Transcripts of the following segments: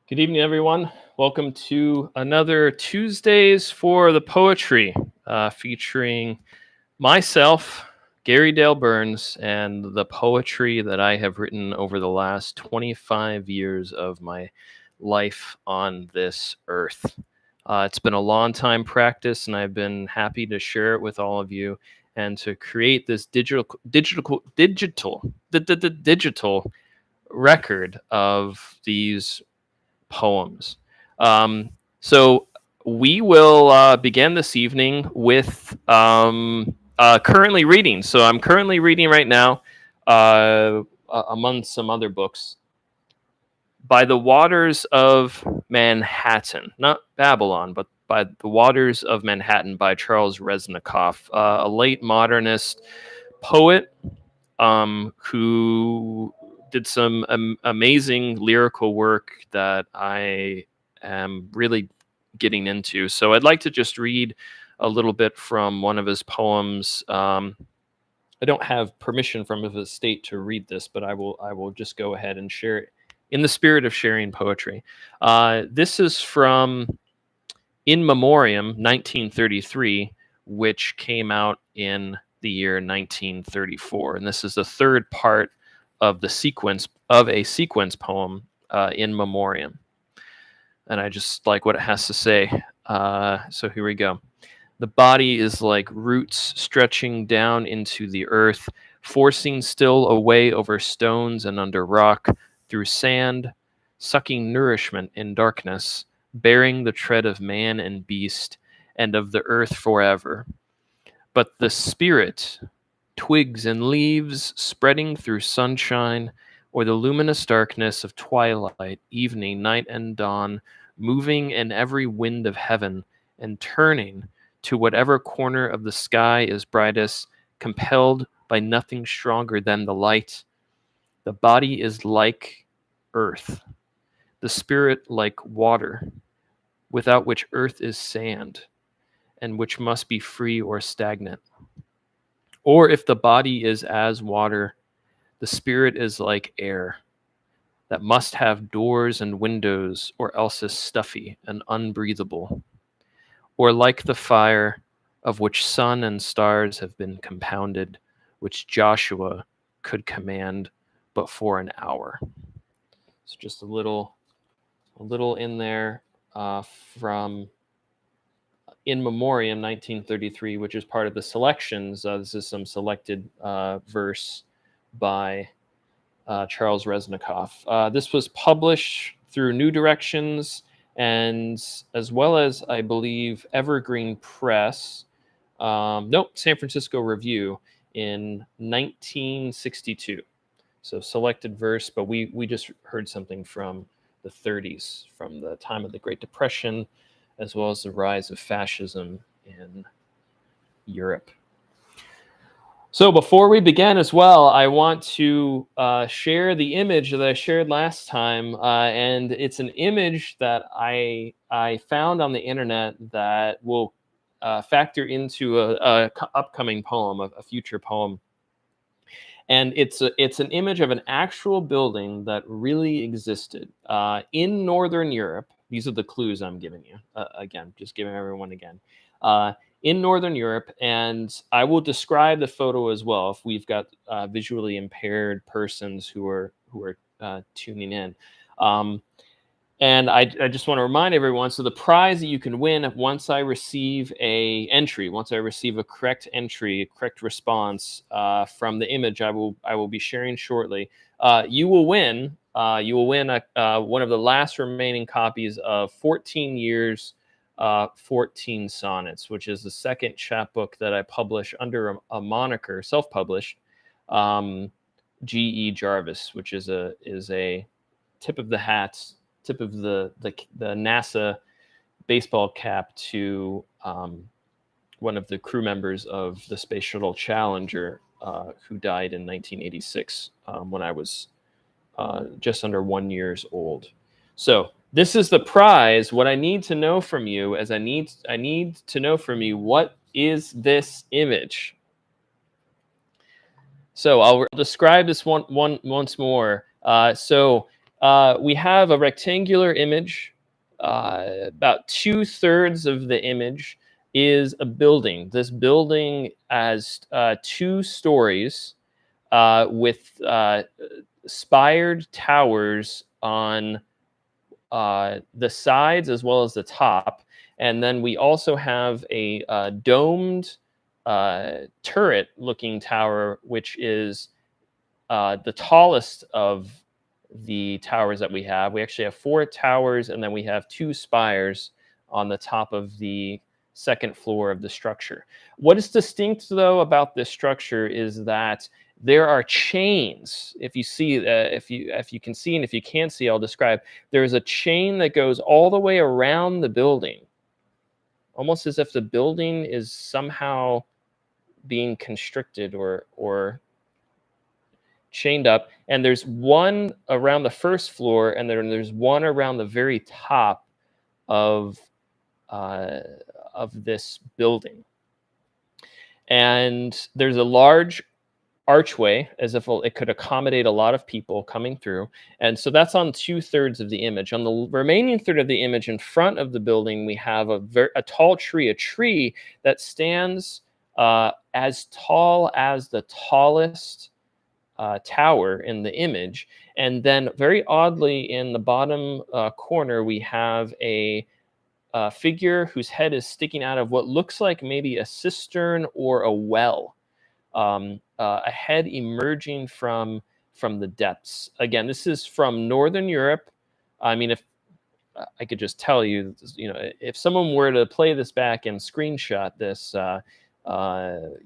Good evening, everyone. Welcome to another Tuesdays for the Poetry, featuring myself, Gary Dale Burns, and the poetry that I have written over the last 25 years of my life on this earth. It's been a long time practice, and I've been happy to share it with all of you and to create this digital record of these poems. Um, so we will begin this evening with currently reading. So I'm currently reading right now, among some other books, By the Waters of Manhattan, not Babylon, but By the Waters of Manhattan by Charles Reznikoff, a late modernist poet who did some amazing lyrical work that I am really getting into. So I'd like to just read a little bit from one of his poems. I don't have permission from his estate to read this, but I will just go ahead and share it in the spirit of sharing poetry. This is from In Memoriam, 1933, which came out in the year 1934. And this is the third part of the sequence of a sequence poem, In Memoriam. And I just like what it has to say. So here we go. The body is like roots stretching down into the earth, forcing still away over stones and under rock, through sand, sucking nourishment in darkness, bearing the tread of man and beast, and of the earth forever. But the spirit, twigs and leaves spreading through sunshine, or the luminous darkness of twilight, evening, night, and dawn, moving in every wind of heaven, and turning to whatever corner of the sky is brightest, compelled by nothing stronger than the light. The body is like earth, the spirit like water, without which earth is sand, and which must be free or stagnant. Or if the body is as water, the spirit is like air, that must have doors and windows, or else is stuffy and unbreathable. Or like the fire of which sun and stars have been compounded, which Joshua could command but for an hour. So just a little in there from In Memoriam, 1933, which is part of the selections. This is some selected verse by Charles Reznikoff. This was published through New Directions and as well as, I believe, Evergreen Press. San Francisco Review in 1962. So selected verse, but we just heard something from the 30s, from the time of the Great Depression, as well as the rise of fascism in Europe. So before we begin as well, I want to share the image that I shared last time, and it's an image that I found on the internet that will factor into a upcoming poem, a future poem. And it's an image of an actual building that really existed in Northern Europe. These are the clues I'm giving you. Again, just giving everyone again. In Northern Europe, and I will describe the photo as well if we've got visually impaired persons who are tuning in. And I just want to remind everyone, so the prize that you can win once I receive a correct entry, a correct response from the image I will be sharing shortly, you will win one of the last remaining copies of 14 Years, 14 Sonnets, which is the second chapbook that I publish under a moniker, self-published, G.E. Jarvis, which is a tip of the NASA baseball cap to one of the crew members of the Space Shuttle Challenger, who died in 1986 when I was just under 1 year old. So this is the prize. What I need to know from you is I need to know from you, what is this image? So I'll describe this one once more. So We have a rectangular image. About 2/3 of the image is a building. This building has 2 stories with spired towers on the sides as well as the top. And then we also have a domed turret looking tower, which is the tallest of the towers that we have. We actually have 4 towers, and then we have 2 spires on the top of the second floor of the structure. What is distinct, though, about this structure is that there are chains. If you see, if you can see, and if you can't see, I'll describe. There is a chain that goes all the way around the building, almost as if the building is somehow being constricted or chained up. And there's one around the first floor, and then there's one around the very top of uh, of this building. And there's a large archway, as if it could accommodate a lot of people coming through. And so that's on 2/3 of the image. On the remaining third of the image, in front of the building, we have a tall tree, a tree that stands as tall as the tallest tower in the image. And then, very oddly, in the bottom corner, we have a figure whose head is sticking out of what looks like maybe a cistern or a well. A head emerging from the depths. Again, this is from Northern Europe. I mean, if I could just tell you, if someone were to play this back and screenshot this,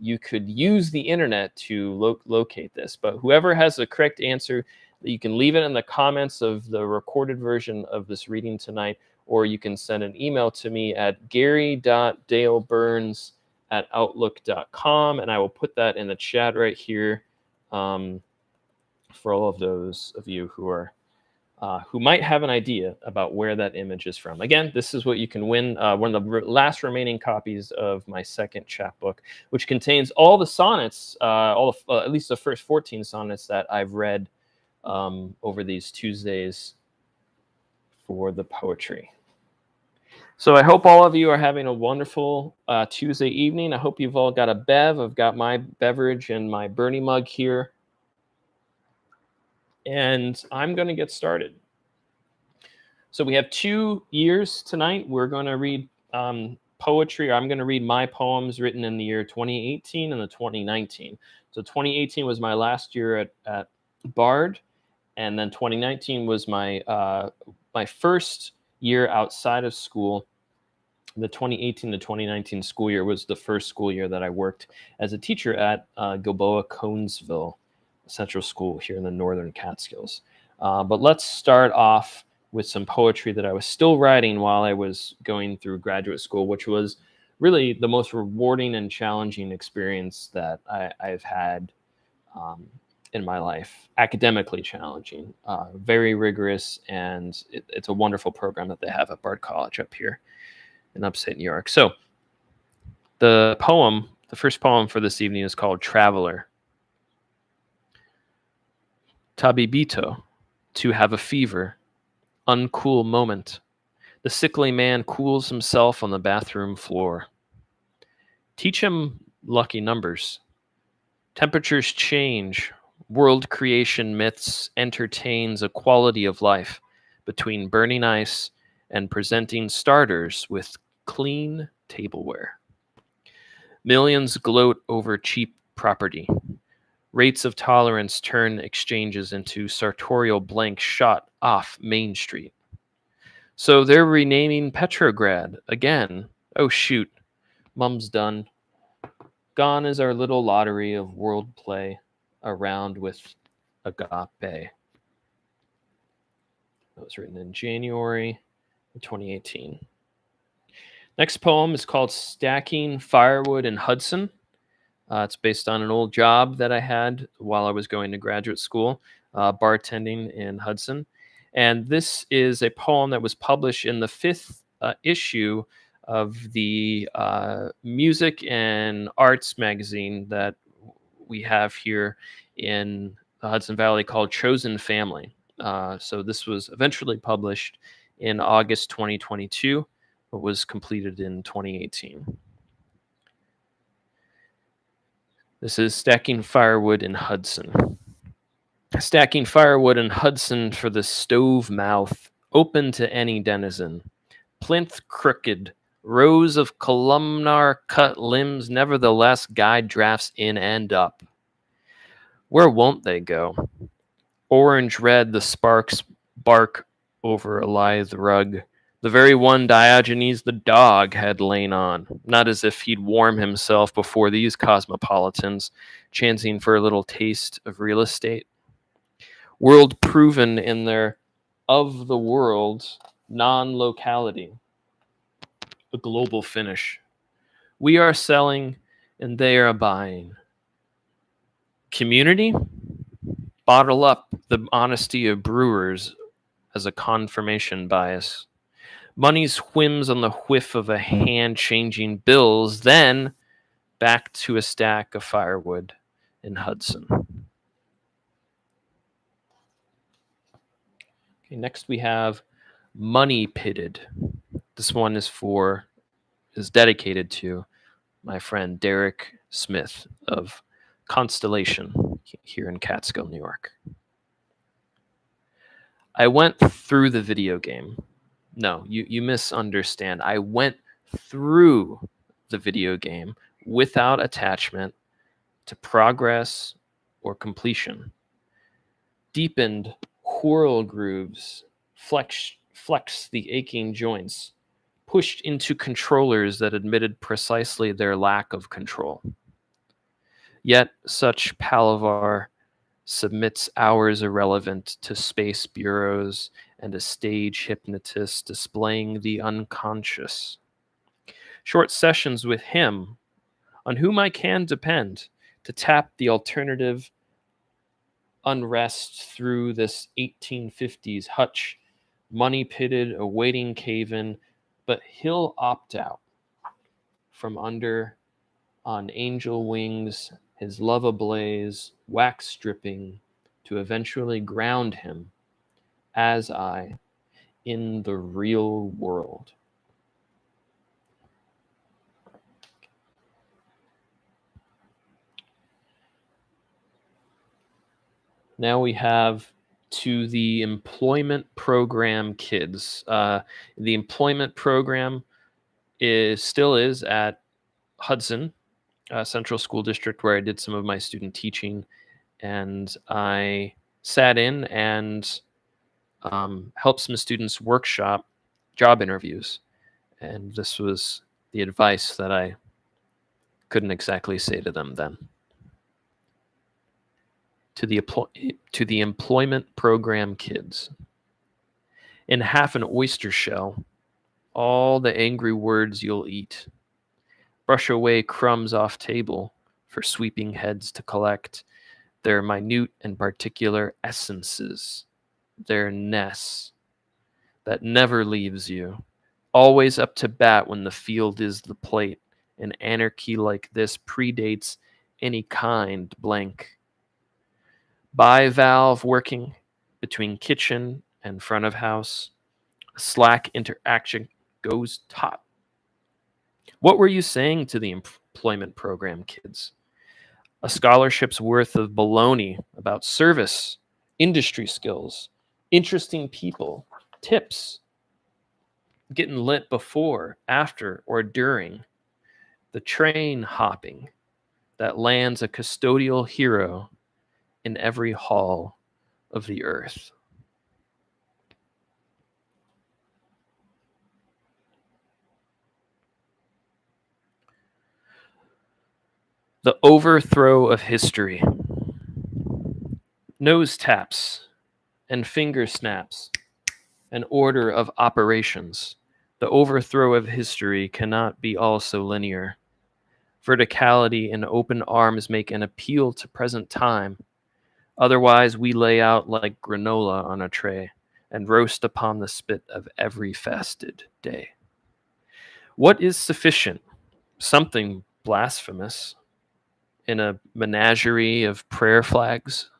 you could use the internet to locate this. But whoever has the correct answer, you can leave it in the comments of the recorded version of this reading tonight, or you can send an email to me at gary.daleburns@outlook.com, and I will put that in the chat right here for all of those of you who might have an idea about where that image is from. Again, this is what you can win, one of the last remaining copies of my second chapbook, which contains all the sonnets, at least the first 14 sonnets that I've read over these Tuesdays for the poetry. So I hope all of you are having a wonderful Tuesday evening. I hope you've all got a bev. I've got my beverage and my Bernie mug here. And I'm going to get started. So we have 2 years tonight. We're going to read poetry. I'm going to read my poems written in the year 2018 and the 2019. So 2018 was my last year at Bard, and then 2019 was my first year outside of school. The 2018 to 2019 school year was the first school year that I worked as a teacher at Gilboa Conesville Central School here in the Northern Catskills. But let's start off with some poetry that I was still writing while I was going through graduate school, which was really the most rewarding and challenging experience that I've had in my life. Academically challenging, very rigorous, and it's a wonderful program that they have at Bard College up here in upstate New York. So the first poem for this evening is called Traveler. Tabibito, to have a fever, uncool moment. The sickly man cools himself on the bathroom floor. Teach him lucky numbers. Temperatures change. World creation myths entertains a quality of life between burning ice and presenting starters with clean tableware. Millions gloat over cheap property. Rates of tolerance turn exchanges into sartorial blanks shot off Main Street. So they're renaming Petrograd again. Oh shoot, Mum's done. Gone is our little lottery of world play around with agape. That was written in January 2018. Next poem is called Stacking Firewood in Hudson. It's based on an old job that I had while I was going to graduate school, bartending in Hudson. And this is a poem that was published in the 5th issue of the music and arts magazine that we have here in the Hudson Valley called Chosen Family. So this was eventually published in August 2022, but was completed in 2018. This is Stacking Firewood in Hudson. Stacking firewood in Hudson for the stove mouth, open to any denizen. Plinth crooked, rows of columnar cut limbs nevertheless guide drafts in and up. Where won't they go? Orange red the sparks bark over a lithe rug, the very one Diogenes the dog had lain on, not as if he'd warm himself before these cosmopolitans, chancing for a little taste of real estate. World proven in their of the world non-locality, a global finish. We are selling and they are buying. Community? Bottle up the honesty of brewers as a confirmation bias. Money's whims on the whiff of a hand changing bills, then back to a stack of firewood in Hudson. Okay, next we have Money Pitted. This one is dedicated to my friend Derek Smith of Constellation here in Catskill, New York. I went through the video game. No, you misunderstand. I went through the video game without attachment to progress or completion. Deepened whirl grooves, flex the aching joints, pushed into controllers that admitted precisely their lack of control. Yet such palaver submits hours irrelevant to space bureaus and a stage hypnotist displaying the unconscious. Short sessions with him, on whom I can depend, to tap the alternative unrest through this 1850s hutch, money pitted, awaiting cave-in, but he'll opt out from under on angel wings, his love ablaze, wax stripping, to eventually ground him, as I, in the real world. Now we have to the employment program kids. The employment program still is at Hudson Central School District, where I did some of my student teaching, and I sat in and helped some students workshop job interviews. And this was the advice that I couldn't exactly say to them then. To the employment program kids. In half an oyster shell, all the angry words you'll eat. Brush away crumbs off table for sweeping heads to collect their minute and particular essences, their ness that never leaves you, always up to bat when the field is the plate. An anarchy like this predates any kind blank. Bivalve working between kitchen and front of house. Slack interaction goes taut. What were you saying to the employment program kids? A scholarship's worth of baloney about service, industry skills, interesting people, tips, getting lit before, after, or during, the train hopping that lands a custodial hero in every hall of the earth. The overthrow of history. Nose taps and finger snaps, an order of operations. The overthrow of history cannot be also linear. Verticality and open arms make an appeal to present time. Otherwise, we lay out like granola on a tray and roast upon the spit of every fasted day. What is sufficient? Something blasphemous in a menagerie of prayer flags.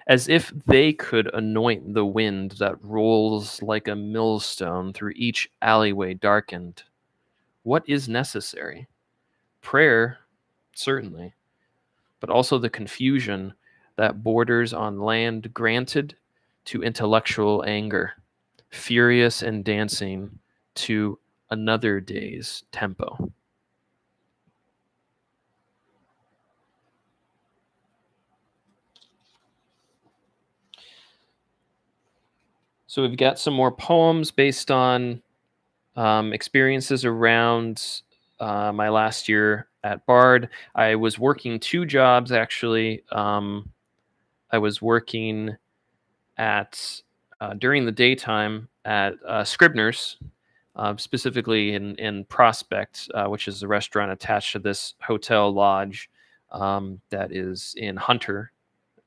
as if they could anoint the wind that rolls like a millstone through each alleyway darkened. What is necessary? Prayer, certainly, but also the confusion that borders on land granted to intellectual anger, furious and dancing to another day's tempo. So we've got some more poems based on experiences around my last year at Bard. I was working two jobs actually. I was working at during the daytime at Scribner's, specifically in Prospect, which is the restaurant attached to this hotel lodge that is in Hunter,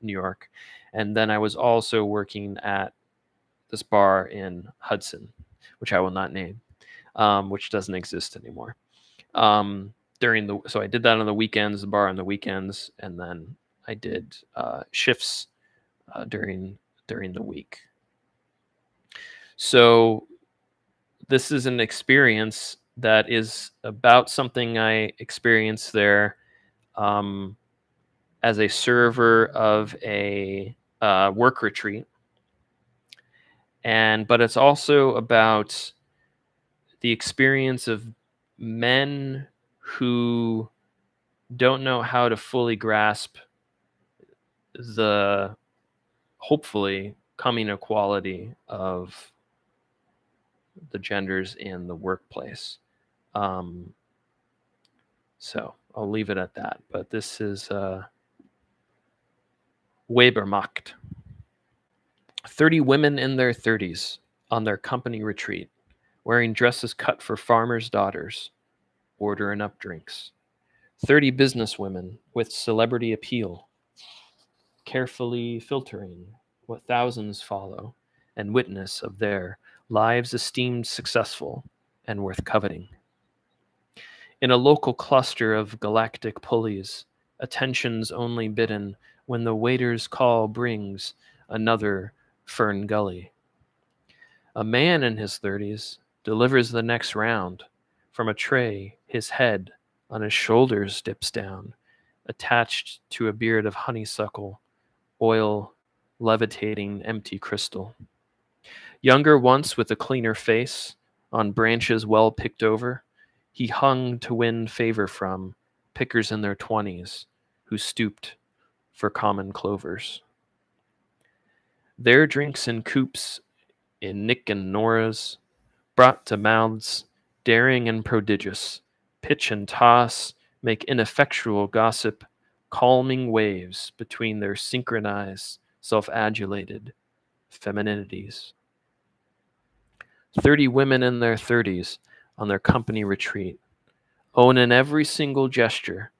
New York. And then I was also working at this bar in Hudson, which I will not name, which doesn't exist anymore. So I did that on the weekends, the bar on the weekends, and then I did shifts during the week. So this is an experience that is about something I experienced there um, as a server of a work retreat, but it's also about the experience of men who don't know how to fully grasp the hopefully coming equality of the genders in the workplace. Um, so I'll leave it at that. But this is Webermacht. 30 women in their 30s on their company retreat, wearing dresses cut for farmers' daughters, ordering up drinks. 30 businesswomen with celebrity appeal, carefully filtering what thousands follow and witness of their lives esteemed successful and worth coveting. In a local cluster of galactic pulleys, attention's only bidden when the waiter's call brings another Fern Gully. A man in his 30s delivers the next round. From a tray, his head on his shoulders dips down, attached to a beard of honeysuckle, oil levitating empty crystal. Younger once with a cleaner face, on branches well picked over, he hung to win favor from pickers in their 20s who stooped for common clovers. Their drinks in coops in Nick and Nora's, brought to mouths, daring and prodigious, pitch and toss, make ineffectual gossip, calming waves between their synchronized, self-adulated femininities. 30 women in their 30s on their company retreat, own in every single gesture,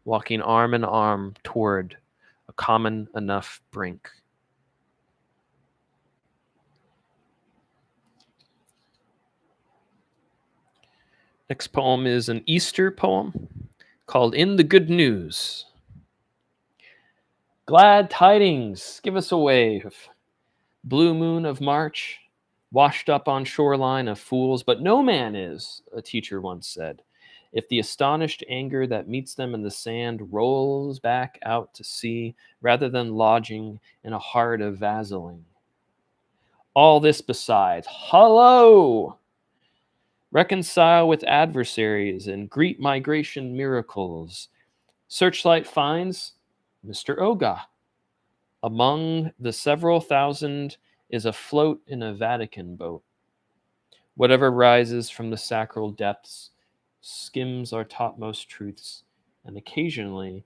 walking arm in arm toward a common enough brink. Next poem is an Easter poem called In the Good News. Glad tidings, give us a wave. Blue moon of March, washed up on shoreline of fools, but no man is, a teacher once said, if the astonished anger that meets them in the sand rolls back out to sea rather than lodging in a heart of vaseline. All this besides, hello! Reconcile with adversaries and greet migration miracles. Searchlight finds Mr. Oga. Among the several thousand is afloat in a Vatican boat. Whatever rises from the sacral depths skims our topmost truths and occasionally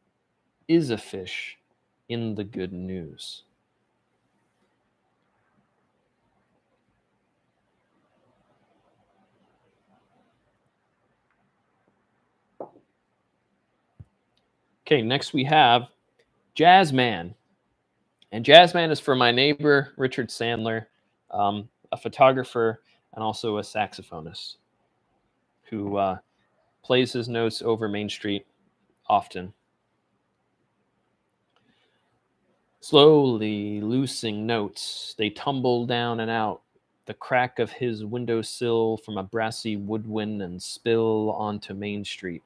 is a fish in the good news. Okay, next we have Jazzman. And Jazzman is for my neighbor, Richard Sandler, a photographer and also a saxophonist who plays his notes over Main Street often. Slowly loosing notes, they tumble down and out, the crack of his windowsill from a brassy woodwind and spill onto Main Street.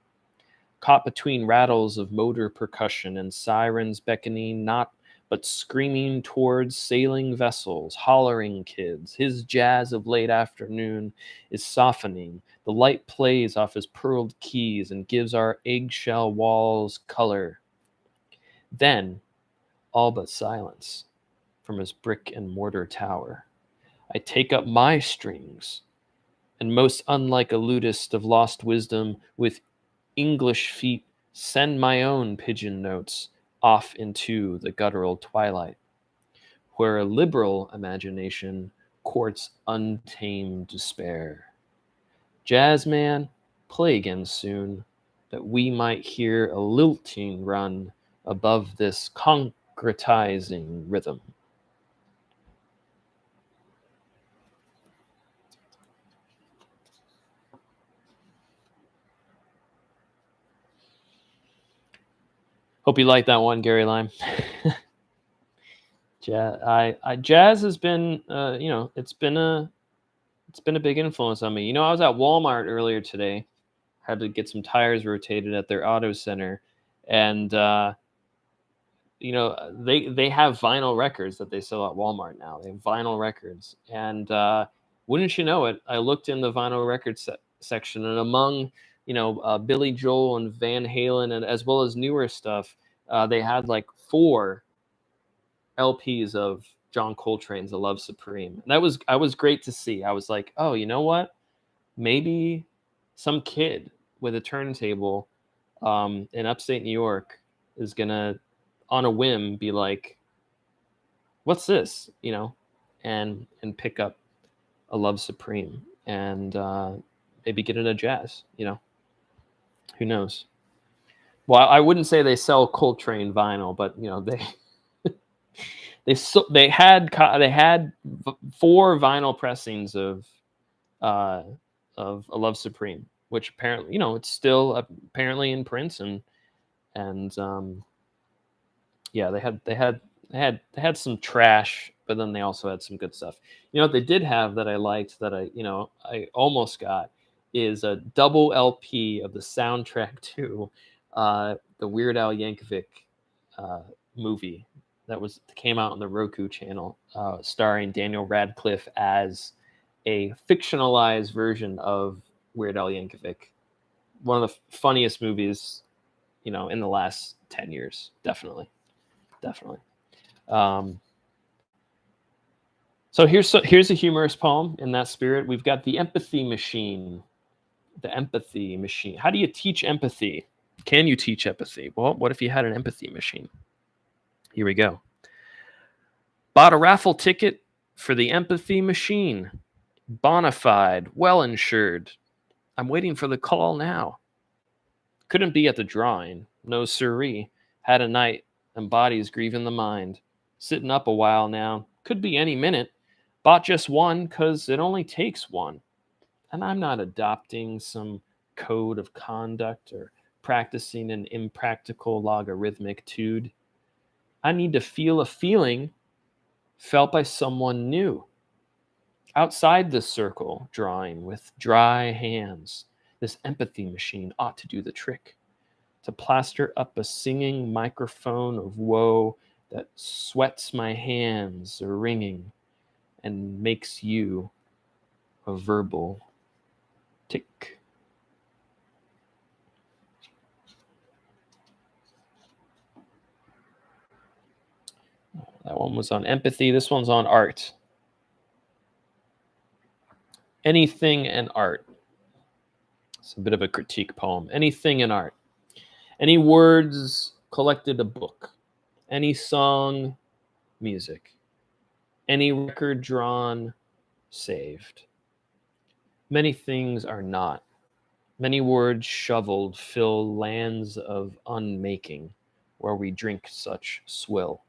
Caught between rattles of motor percussion and sirens beckoning not but screaming towards sailing vessels, hollering kids. His jazz of late afternoon is softening. The light plays off his pearled keys and gives our eggshell walls color. Then, all but silence from his brick and mortar tower. I take up my strings, and most unlike a lutist of lost wisdom, with English feet, send my own pigeon notes off into the guttural twilight, where a liberal imagination courts untamed despair. Jazzman, play again soon, that we might hear a lilting run above this concretizing rhythm. Hope you like that one, Gary Lime. Jazz has been, it's been a big influence on me. I was at Walmart earlier today, had to get some tires rotated at their auto center, and they have vinyl records that they sell at Walmart now. They have vinyl records, and wouldn't you know it, I looked in the vinyl record section, and among Billy Joel and Van Halen, and as well as newer stuff, they had like 4 LPs of John Coltrane's "The Love Supreme." And I was great to see. I was like, oh, you know what? Maybe some kid with a turntable in upstate New York is gonna, on a whim, be like, "What's this?" and pick up a "Love Supreme" and maybe get into jazz. Who knows? Well, I wouldn't say they sell Coltrane vinyl, but they had 4 vinyl pressings of A Love Supreme, which apparently it's still apparently in print, and yeah, they had some trash, but then they also had some good stuff. What they did have that I liked, that I almost got, is a double LP of the soundtrack to the Weird Al Yankovic movie that came out on the Roku channel, starring Daniel Radcliffe as a fictionalized version of Weird Al Yankovic. One of the funniest movies, in the last 10 years, definitely. So here's a humorous poem in that spirit. We've got the empathy machine. The empathy machine. How do you teach empathy? Can you teach empathy? Well, what if you had an empathy machine? Here we go. Bought a raffle ticket for the empathy machine. Bonafide, well insured. I'm waiting for the call now. Couldn't be at the drawing. No siree. Had a night and bodies grieving the mind. Sitting up a while now. Could be any minute. Bought just one 'cause it only takes one. And I'm not adopting some code of conduct or practicing an impractical logarithmic tude. I need to feel a feeling felt by someone new. Outside this circle, drawing with dry hands, this empathy machine ought to do the trick. To plaster up a singing microphone of woe that sweats my hands are ringing and makes you a verbal tick. That one was on empathy. This one's on art. Anything and art. It's a bit of a critique poem. Anything in art. Any words collected, a book. Any song, music. Any record drawn, saved. Many things are not. Many words shoveled fill lands of unmaking, where we drink such swill.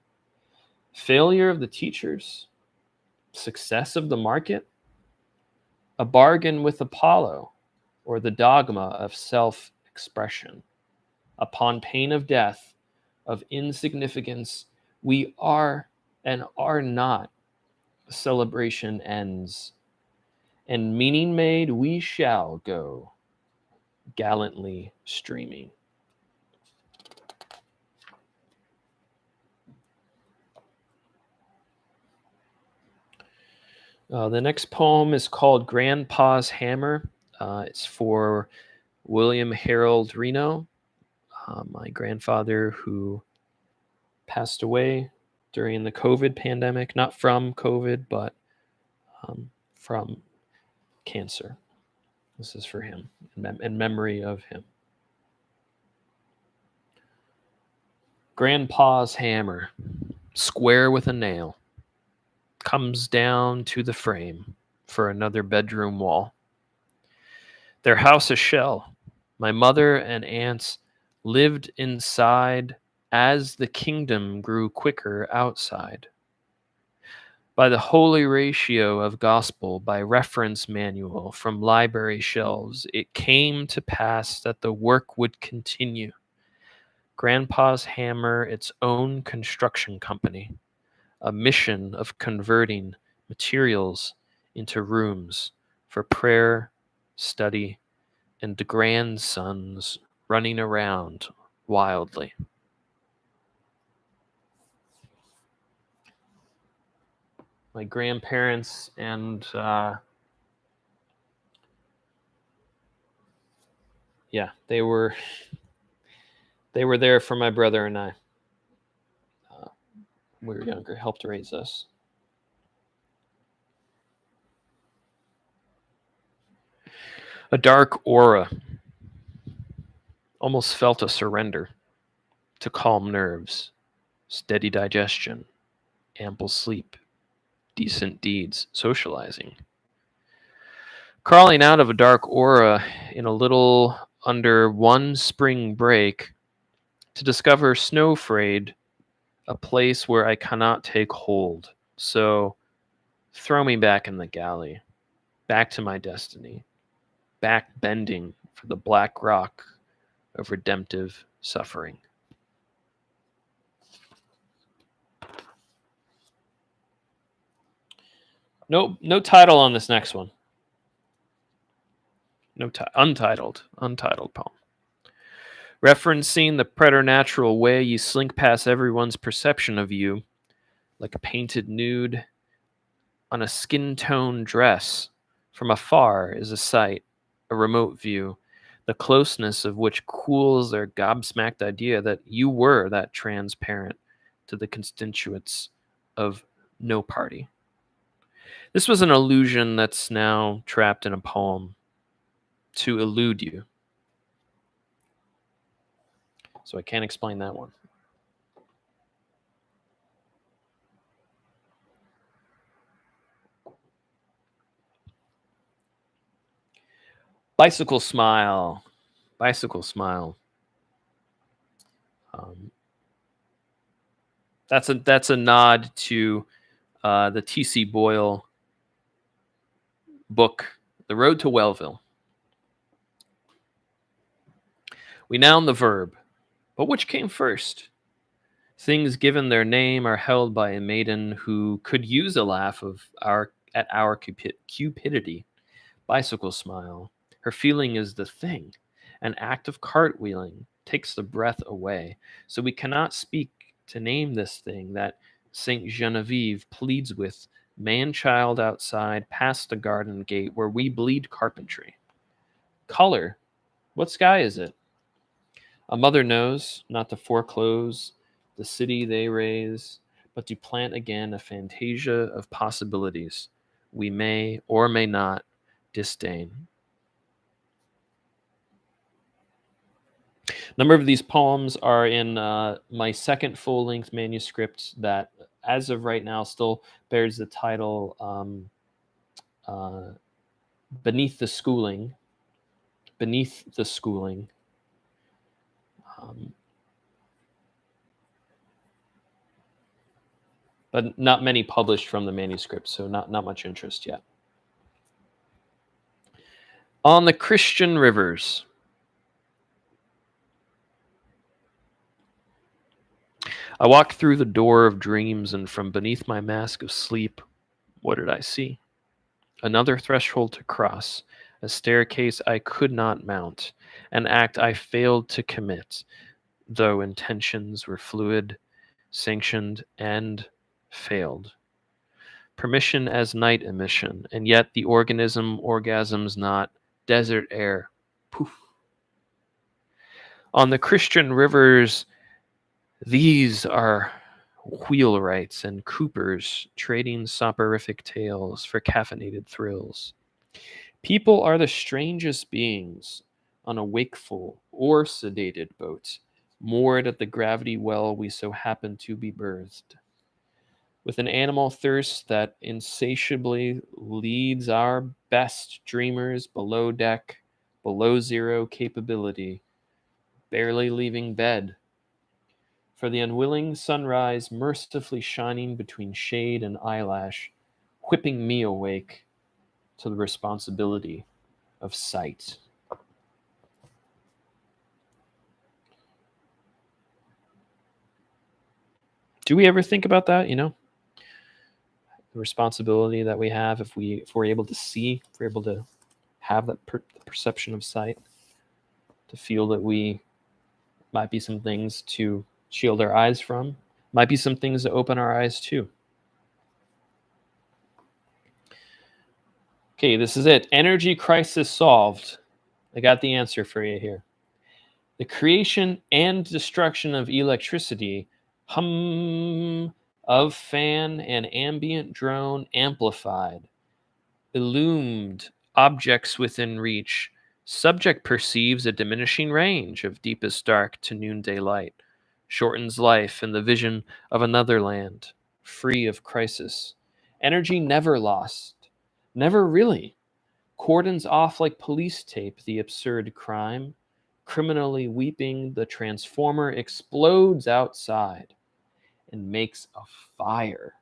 Failure of the teachers, success of the market, a bargain with Apollo, or the dogma of self-expression. Upon pain of death, of insignificance, We are and are not. Celebration ends, and meaning made we shall go, gallantly streaming. The next poem is called Grandpa's Hammer. It's for William Harold Reno, my grandfather who passed away during the COVID pandemic, not from COVID, but from cancer. This is for him, in memory of him. Grandpa's hammer, square with a nail, comes down to the frame for another bedroom wall. Their house a shell. My mother and aunts lived inside as the kingdom grew quicker outside. By the holy ratio of gospel, by reference manual from library shelves, it came to pass that the work would continue. Grandpa's hammer, its own construction company, a mission of converting materials into rooms for prayer, study, and grandsons running around wildly. My grandparents and they were there for my brother and I. We were younger, helped raise us. A dark aura. Almost felt a surrender to calm nerves, steady digestion, ample sleep, decent deeds, socializing. Crawling out of a dark aura in a little under one spring break to discover snow frayed, a place where I cannot take hold. So throw me back in the galley, back to my destiny, back bending for the black rock of redemptive suffering. No title on this next one. Untitled poem. Referencing the preternatural way you slink past everyone's perception of you, like a painted nude on a skin tone dress. From afar is a sight, a remote view, the closeness of which cools their gobsmacked idea that you were that transparent to the constituents of no party. This was an illusion that's now trapped in a poem to elude you. So I can't explain that one. Bicycle smile. Bicycle smile. That's a nod to the T.C. Boyle book, The Road to Wellville. We noun the verb, but which came first? Things given their name are held by a maiden who could use a laugh at our cupidity. Bicycle smile. Her feeling is the thing. An act of cartwheeling takes the breath away. So we cannot speak to name this thing that Saint Genevieve pleads with, man-child outside past the garden gate where we bleed carpentry. Color. What sky is it? A mother knows not to foreclose the city they raise, but to plant again a fantasia of possibilities we may or may not disdain. A number of these poems are in my second full-length manuscript that, as of right now, still bears the title Beneath the Schooling. Beneath the Schooling. But not many published from the manuscript, so not much interest yet. On the Christian Rivers. I walked through the door of dreams, and from beneath my mask of sleep, what did I see? Another threshold to cross, a staircase I could not mount, an act I failed to commit, though intentions were fluid, sanctioned, and failed. Permission as night emission, and yet the organism orgasms not. Desert air. Poof. On the Christian rivers, these are wheelwrights and coopers trading soporific tales for caffeinated thrills. People are the strangest beings on a wakeful or sedated boat, moored at the gravity well we so happen to be birthed. With an animal thirst that insatiably leads our best dreamers below deck, below zero capability, barely leaving bed. For the unwilling sunrise mercifully shining between shade and eyelash, whipping me awake to the responsibility of sight. Do we ever think about that, the responsibility that we have if we're able to see, if we're able to have that perception of sight, to feel that we might be some things to shield our eyes from, might be some things to open our eyes to. Okay, this is it. Energy crisis solved. I got the answer for you here. The creation and destruction of electricity, hum, of fan and ambient drone amplified, illumined objects within reach. Subject perceives a diminishing range of deepest dark to noonday light, shortens life in the vision of another land, free of crisis. Energy never lost, never really. Cordons off like police tape the absurd crime. Criminally weeping, the transformer explodes outside and makes a fire.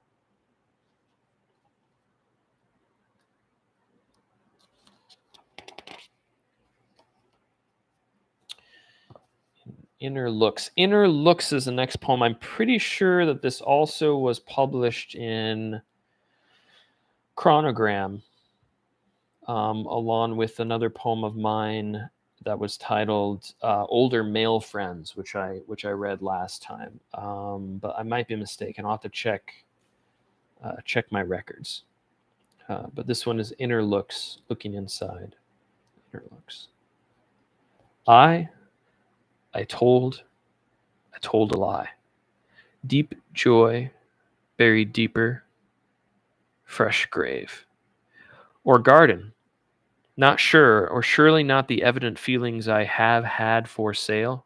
Inner Looks. Inner Looks is the next poem. I'm pretty sure that this also was published in Chronogram, along with another poem of mine that was titled "Older Male Friends," which I read last time. But I might be mistaken. I'll have to check my records. But this one is Inner Looks, looking inside. Inner Looks. I told a lie. Deep joy, buried deeper, fresh grave. Or garden, not sure, or surely not the evident feelings I have had for sale.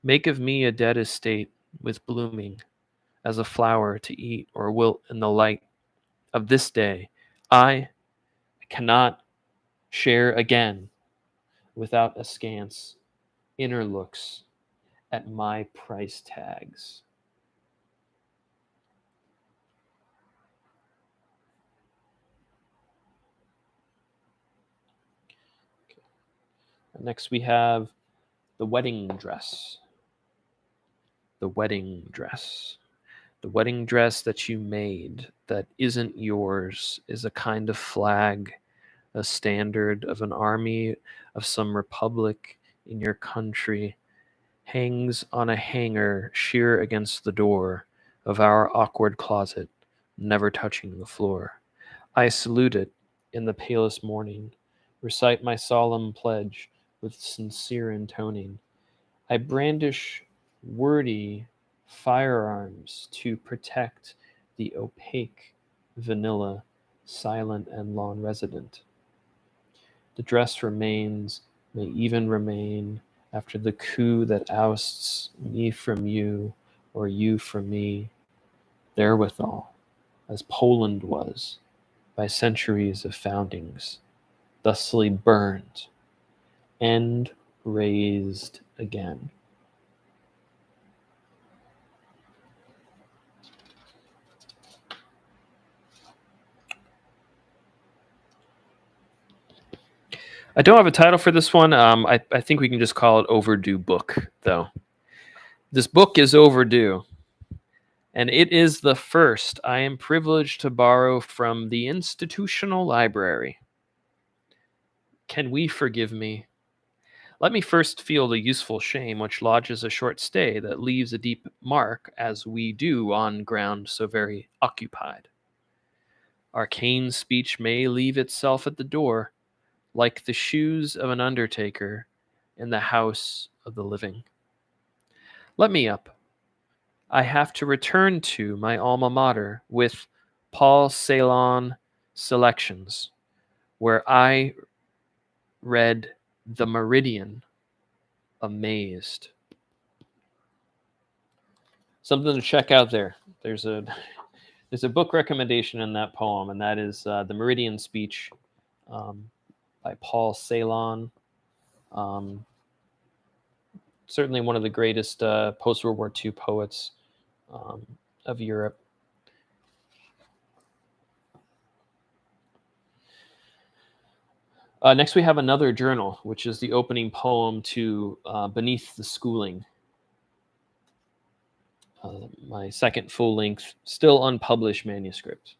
Make of me a dead estate with blooming, as a flower to eat or wilt in the light of this day. I cannot share again without askance inner looks at my price tags. Okay. Next we have the wedding dress. The wedding dress. The wedding dress that you made that isn't yours is a kind of flag, a standard of an army of some republic in your country, hangs on a hanger sheer against the door of our awkward closet, never touching the floor. I salute it in the palest morning, recite my solemn pledge with sincere intoning. I brandish wordy firearms to protect the opaque vanilla, silent and long resident. The dress remains, may even remain, after the coup that ousts me from you, or you from me, therewithal, as Poland was, by centuries of foundings, thusly burned and raised again. I don't have a title for this one. I think we can just call it Overdue Book, though. This book is overdue, and it is the first I am privileged to borrow from the institutional library. Can we forgive me? Let me first feel the useful shame which lodges a short stay that leaves a deep mark, as we do on ground so very occupied. Arcane speech may leave itself at the door, like the shoes of an undertaker in the house of the living. Let me up. I have to return to my alma mater with Paul Celan selections, where I read The Meridian amazed. Something to check out there. There's a book recommendation in that poem, and that is The Meridian Speech by Paul Celan. Certainly one of the greatest post-World War II poets of Europe. Next, we have another journal, which is the opening poem to Beneath the Schooling. My second full-length, still unpublished manuscript.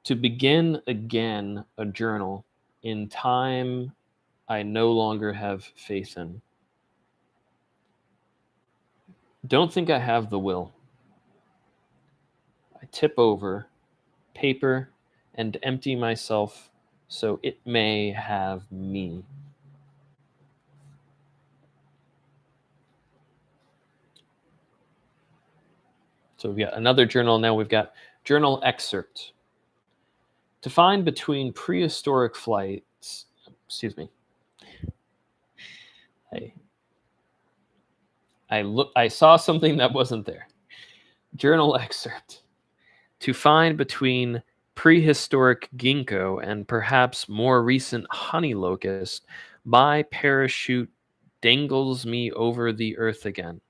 To begin again a journal in time I no longer have faith in. Don't think I have the will. I tip over paper and empty myself so it may have me. So we've got another journal. Now we've got journal excerpt. To find between prehistoric flights, I saw something that wasn't there. Journal excerpt. To find between prehistoric ginkgo and perhaps more recent honey locust, my parachute dangles me over the earth again.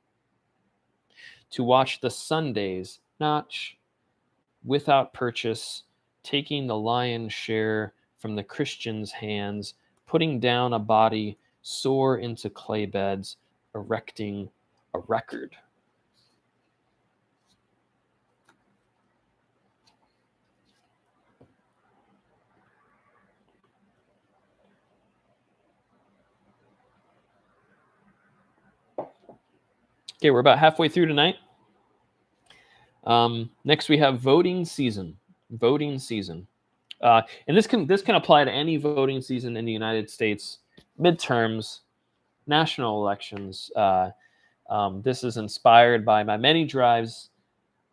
To watch the Sundays notch without purchase, taking the lion's share from the Christian's hands, putting down a body, soar into clay beds, erecting a record. Okay, we're about halfway through tonight. Next, we have voting season. Voting season, and this can apply to any voting season in the United States. Midterms, national elections. This is inspired by my many drives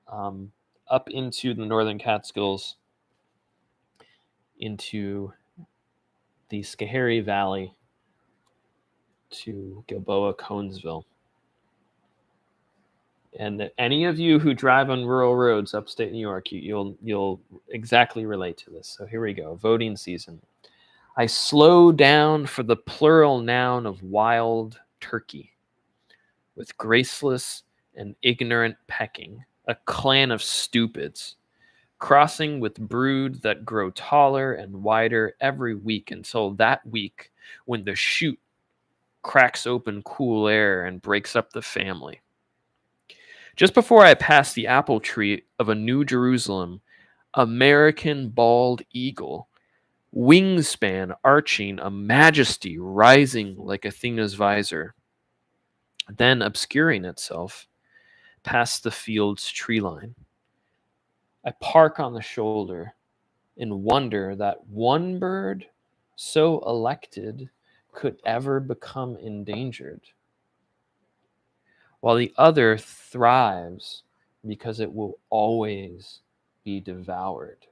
up into the Northern Catskills, into the Schoharie Valley, to Gilboa, Conesville. And any of you who drive on rural roads upstate New York, you'll exactly relate to this. So here we go. Voting season. I slow down for the plural noun of wild turkey, with graceless and ignorant pecking, a clan of stupids, crossing with brood that grow taller and wider every week until that week when the chute cracks open cool air and breaks up the family. Just before I pass the apple tree of a New Jerusalem, American bald eagle, wingspan arching, a majesty rising like Athena's visor, then obscuring itself past the field's tree line. I park on the shoulder and wonder that one bird so elected could ever become endangered, while the other thrives because it will always be devoured.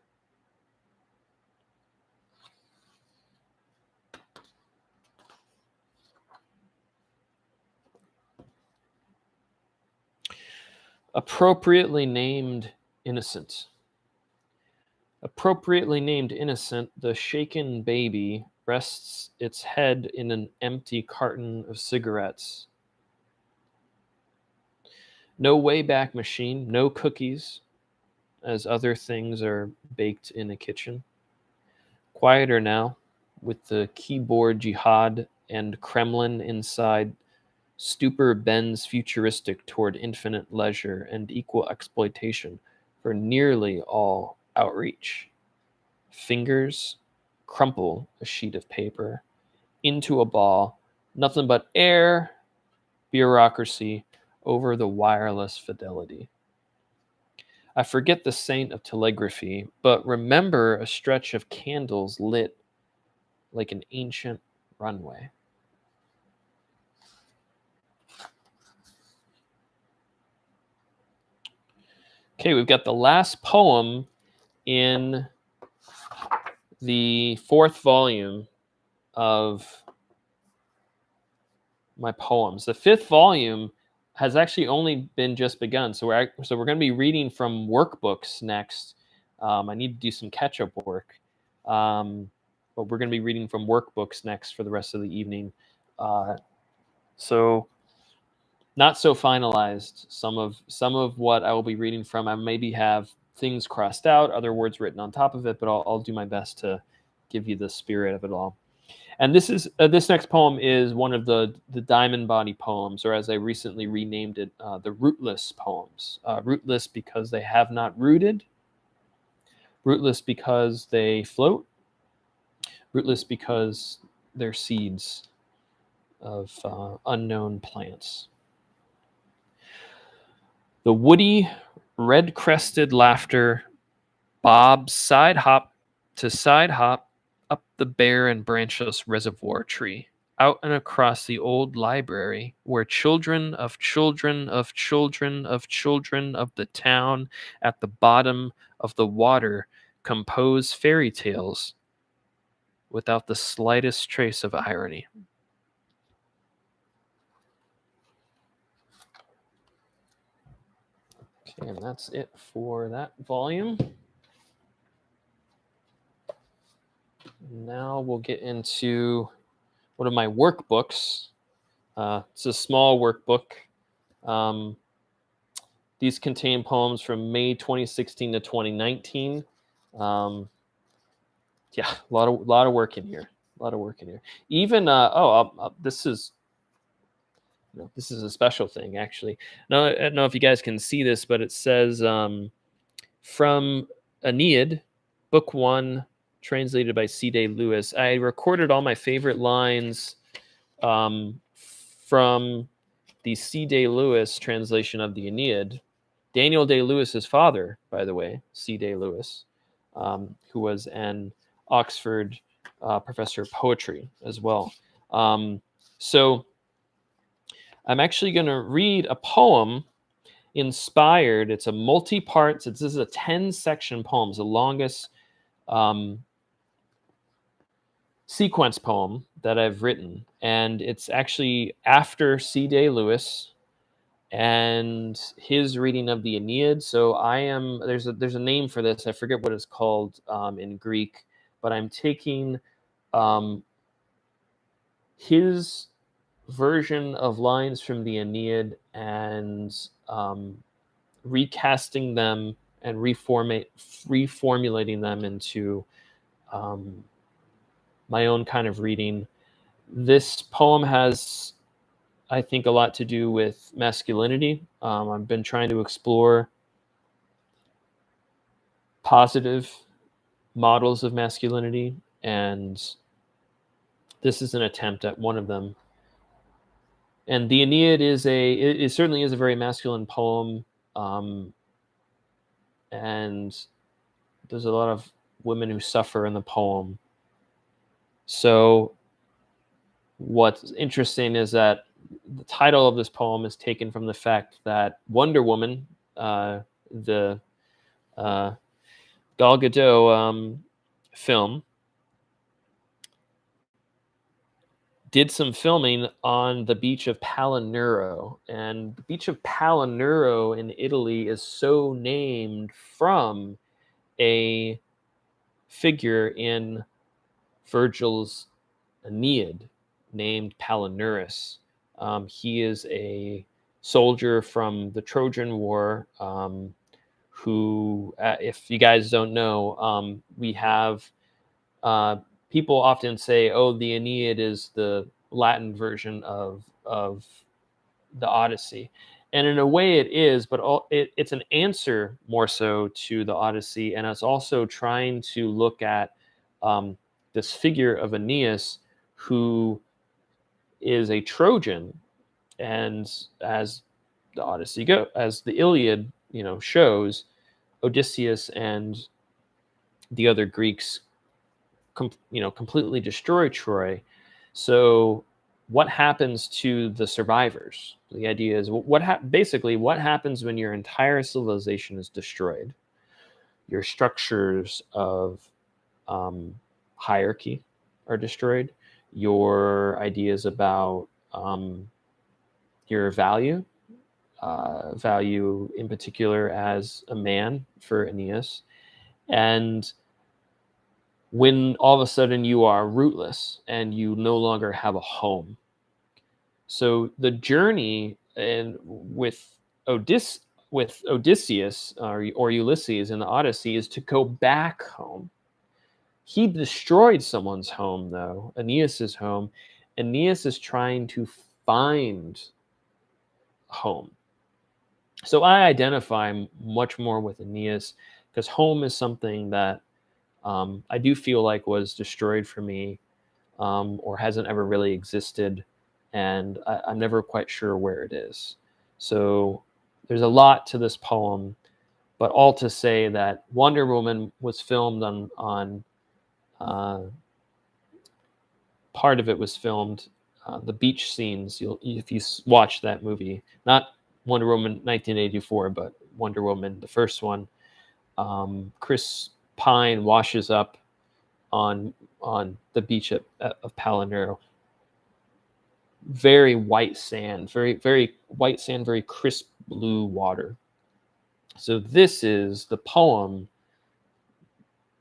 Appropriately named innocent. Appropriately named innocent, the shaken baby rests its head in an empty carton of cigarettes. No Wayback Machine, no cookies, as other things are baked in a kitchen. Quieter now, with the keyboard jihad and Kremlin inside Stupor bends futuristic toward infinite leisure and equal exploitation for nearly all outreach. Fingers crumple a sheet of paper into a ball, nothing but air, bureaucracy over the wireless fidelity. I forget the saint of telegraphy, but remember a stretch of candles lit like an ancient runway. Okay, we've got the last poem in the 4th volume of my poems. The 5th volume has actually only been just begun, so we're going to be reading from workbooks next. I need to do some catch-up work, but we're going to be reading from workbooks next for the rest of the evening. So not so finalized. Some of what I will be reading from, I maybe have things crossed out, other words written on top of it, but I'll do my best to give you the spirit of it all. And this next poem is one of the diamond body poems, or as I recently renamed it, the rootless poems. Rootless because they have not rooted. Rootless because they float. Rootless because they're seeds of unknown plants. The woody, red-crested laughter bobs side hop to side hop up the bare and branchless reservoir tree, out and across the old library, where children of children of children of children of the town at the bottom of the water compose fairy tales without the slightest trace of irony. Okay, and that's it for that volume. Now we'll get into one of my workbooks. It's a small workbook. These contain poems from May 2016 to 2019. Yeah, a lot of work in here. A lot of work in here. Even this is a special thing actually. Now, I don't know if you guys can see this, but it says from Aeneid, Book 1, translated by C.D. Lewis. I recorded all my favorite lines from the C.D. Lewis translation of the Aeneid. Daniel Day-Lewis's father, by the way, C.D. Lewis, who was an Oxford professor of poetry as well. So I'm actually going to read a poem inspired. It's a multi-part. This is a 10-section poem. It's the longest sequence poem that I've written, and it's actually after C.D. Lewis and his reading of the Aeneid. So there's a name for this. I forget what it's called in Greek, but I'm taking his version of lines from the Aeneid and recasting them and reformulating them into my own kind of reading. This poem has, I think, a lot to do with masculinity. I've been trying to explore positive models of masculinity, and this is an attempt at one of them. And the Aeneid it certainly is a very masculine poem, and there's a lot of women who suffer in the poem. So what's interesting is that the title of this poem is taken from the fact that Wonder Woman, the Gal Gadot film, did some filming on the beach of Palinuro. And the beach of Palinuro in Italy is so named from a figure in Virgil's Aeneid named Palinurus. He is a soldier from the Trojan War who, if you guys don't know, we have people often say, oh, the Aeneid is the Latin version of the Odyssey. And in a way it is, but it's an answer more so to the Odyssey. And it's also trying to look at um, this figure of Aeneas who is a Trojan. And as the Odyssey as the Iliad, shows, Odysseus and the other Greeks, completely destroy Troy. So what happens to the survivors? The idea is basically what happens when your entire civilization is destroyed. Your structures of hierarchy are destroyed. Your ideas about your value in particular as a man for Aeneas, and when all of a sudden you are rootless and you no longer have a home. So the journey and with Odysseus or Ulysses in the Odyssey is to go back home. He destroyed someone's home, though, Aeneas's home. Aeneas is trying to find home. So I identify much more with Aeneas because home is something that I do feel like was destroyed for me, or hasn't ever really existed, and I'm never quite sure where it is. So there's a lot to this poem, but all to say that Wonder Woman was filmed on part of it was filmed, the beach scenes. If you watch that movie, not Wonder Woman 1984, but Wonder Woman, the first one, Chris Pine washes up on the beach of Palinuro. Very white sand, very white sand, very crisp blue water. So this is the poem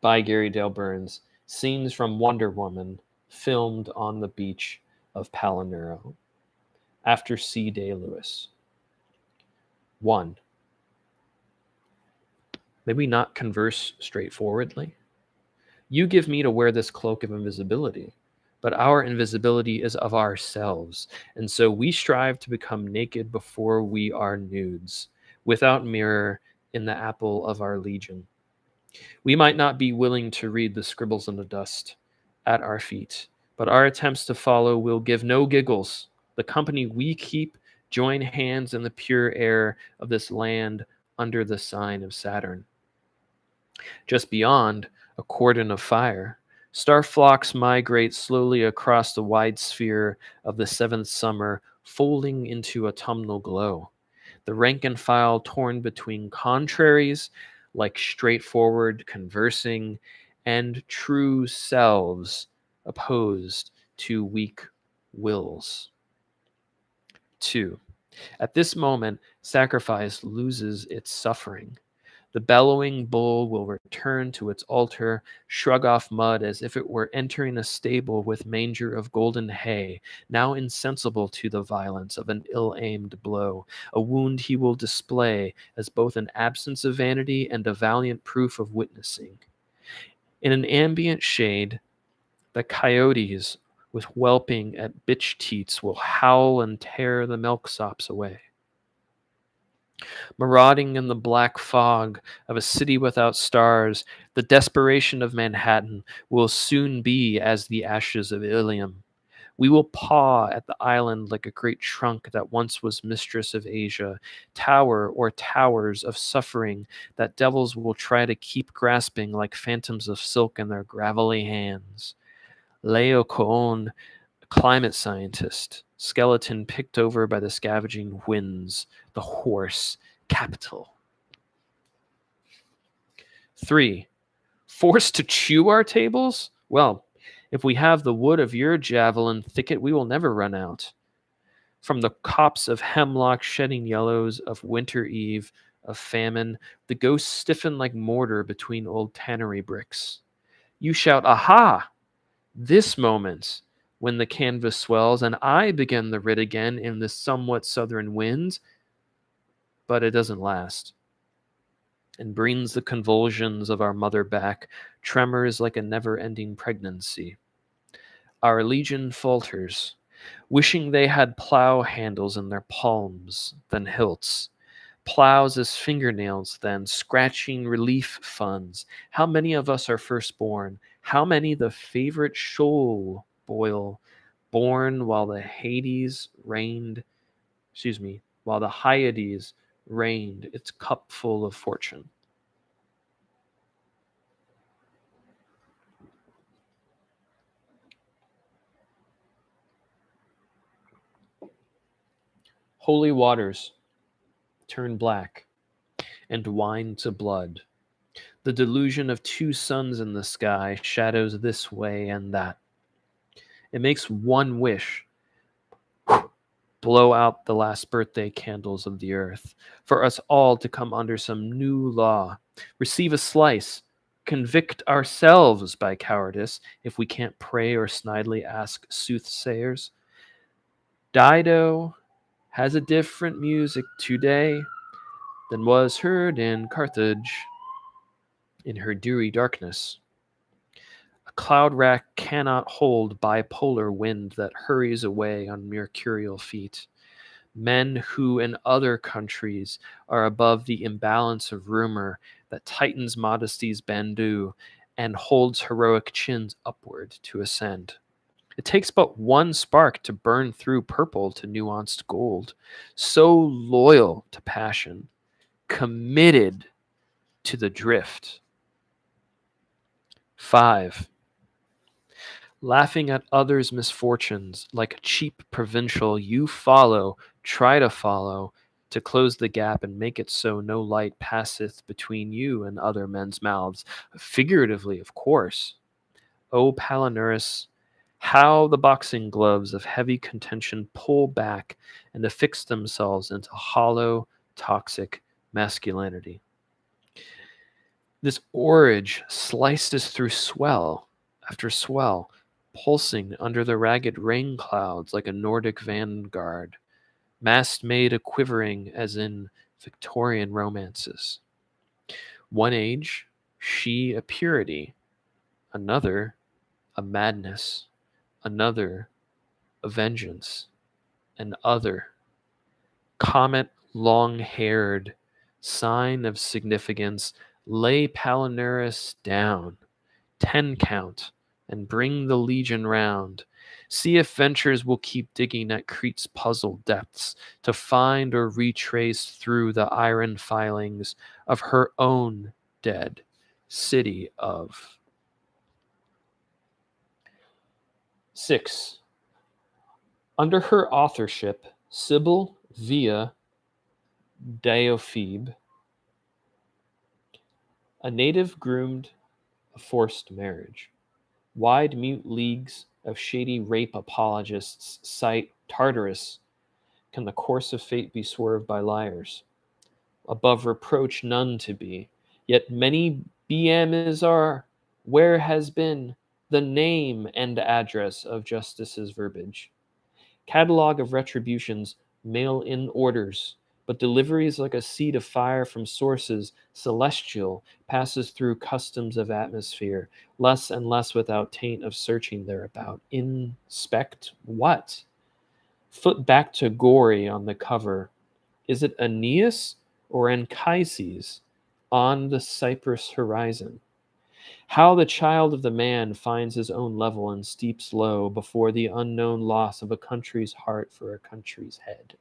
by Gary Dale Burns, Scenes from Wonder Woman, filmed on the beach of Palinuro, after C. Day Lewis. 1. May we not converse straightforwardly? You give me to wear this cloak of invisibility, but our invisibility is of ourselves, and so we strive to become naked before we are nudes, without mirror in the apple of our legion. We might not be willing to read the scribbles in the dust at our feet, but our attempts to follow will give no giggles. The company we keep join hands in the pure air of this land under the sign of Saturn. Just beyond, a cordon of fire, star flocks migrate slowly across the wide sphere of the seventh summer, folding into autumnal glow. The rank and file torn between contraries, like straightforward conversing, and true selves opposed to weak wills. 2. At this moment, sacrifice loses its suffering. The bellowing bull will return to its altar, shrug off mud as if it were entering a stable with manger of golden hay, now insensible to the violence of an ill-aimed blow, a wound he will display as both an absence of vanity and a valiant proof of witnessing. In an ambient shade, the coyotes with whelping at bitch teats will howl and tear the milksops away. Marauding in the black fog of a city without stars, the desperation of Manhattan will soon be as the ashes of Ilium. We will paw at the island like a great trunk that once was mistress of Asia, tower or towers of suffering that devils will try to keep grasping like phantoms of silk in their gravelly hands. Leo Coon, climate scientist, skeleton picked over by the scavenging winds, the horse, capital. 3. Forced to chew our tables? Well, if we have the wood of your javelin thicket, we will never run out. From the copse of hemlock shedding yellows of winter eve, of famine, the ghosts stiffen like mortar between old tannery bricks. You shout, aha! This moment, when the canvas swells, and I begin the writ again in the somewhat southern winds, but it doesn't last, and brings the convulsions of our mother back, tremors like a never-ending pregnancy. Our legion falters. wishing they had plow handles in their palms than hilts, plows as fingernails then, scratching relief funds. How many of us are firstborn? How many the favorite shoal boil, born while the Hades reigned, while the Hyades reigned its cup full of fortune? Holy waters turn black and wine to blood. The delusion of two suns in the sky shadows this way and that. It makes one wish blow out the last birthday candles of the earth, for us all to come under some new law, receive a slice, convict ourselves by cowardice if we can't pray or snidely ask soothsayers. Dido has a different music today than was heard in Carthage in her dewy darkness. A cloud rack cannot hold bipolar wind that hurries away on mercurial feet. Men who in other countries are above the imbalance of rumor that tightens modesty's bandeau and holds heroic chins upward to ascend. It takes but one spark to burn through purple to nuanced gold, so loyal to passion, committed to the drift. 5. Laughing at others' misfortunes, like a cheap provincial, you follow, try to follow, to close the gap and make it so no light passeth between you and other men's mouths. Figuratively, of course. O Palinurus, how the boxing gloves of heavy contention pull back and affix themselves into hollow, toxic masculinity. This oarage slices through swell after swell, pulsing under the ragged rain clouds like a Nordic vanguard, mast made a quivering as in Victorian romances. One age, she a purity, another a madness, another a vengeance, an other comet long-haired, sign of significance, lay Palinurus down, 10 count, and bring the legion round. See if ventures will keep digging at Crete's puzzle depths to find or retrace through the iron filings of her own dead city of. 6. Under her authorship, Sybil via Diophebe, a native groomed a forced marriage. Wide mute leagues of shady rape apologists cite Tartarus. Can the course of fate be swerved by liars? Above reproach none to be, yet many BMs are, where has been the name and address of justice's verbiage. Catalog of retributions, mail in orders, but deliveries like a seed of fire from sources celestial passes through customs of atmosphere, less and less without taint of searching thereabout. Inspect what? Foot back to Gory on the cover. Is it Aeneas or Anchises on the Cyprus horizon? How the child of the man finds his own level and steeps low before the unknown loss of a country's heart for a country's head.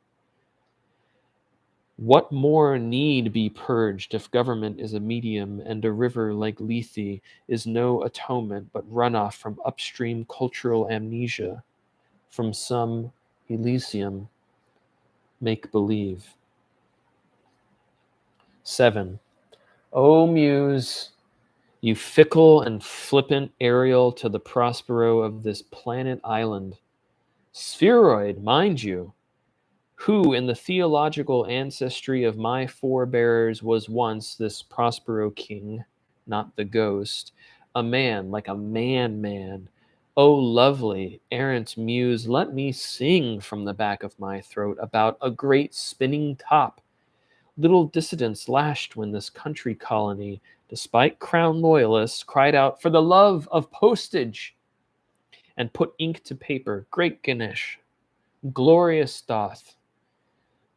What more need be purged if government is a medium and a river like Lethe is no atonement but runoff from upstream cultural amnesia, from some Elysium make-believe? 7. O Muse, you fickle and flippant Ariel to the Prospero of this planet island. Spheroid, mind you, who in the theological ancestry of my forebears was once this Prospero king, not the ghost, a man like a man. O lovely, errant muse, let me sing from the back of my throat about a great spinning top. Little dissidents lashed when this country colony, despite crown loyalists, cried out for the love of postage and put ink to paper. Great Ganesh, Glorious doth,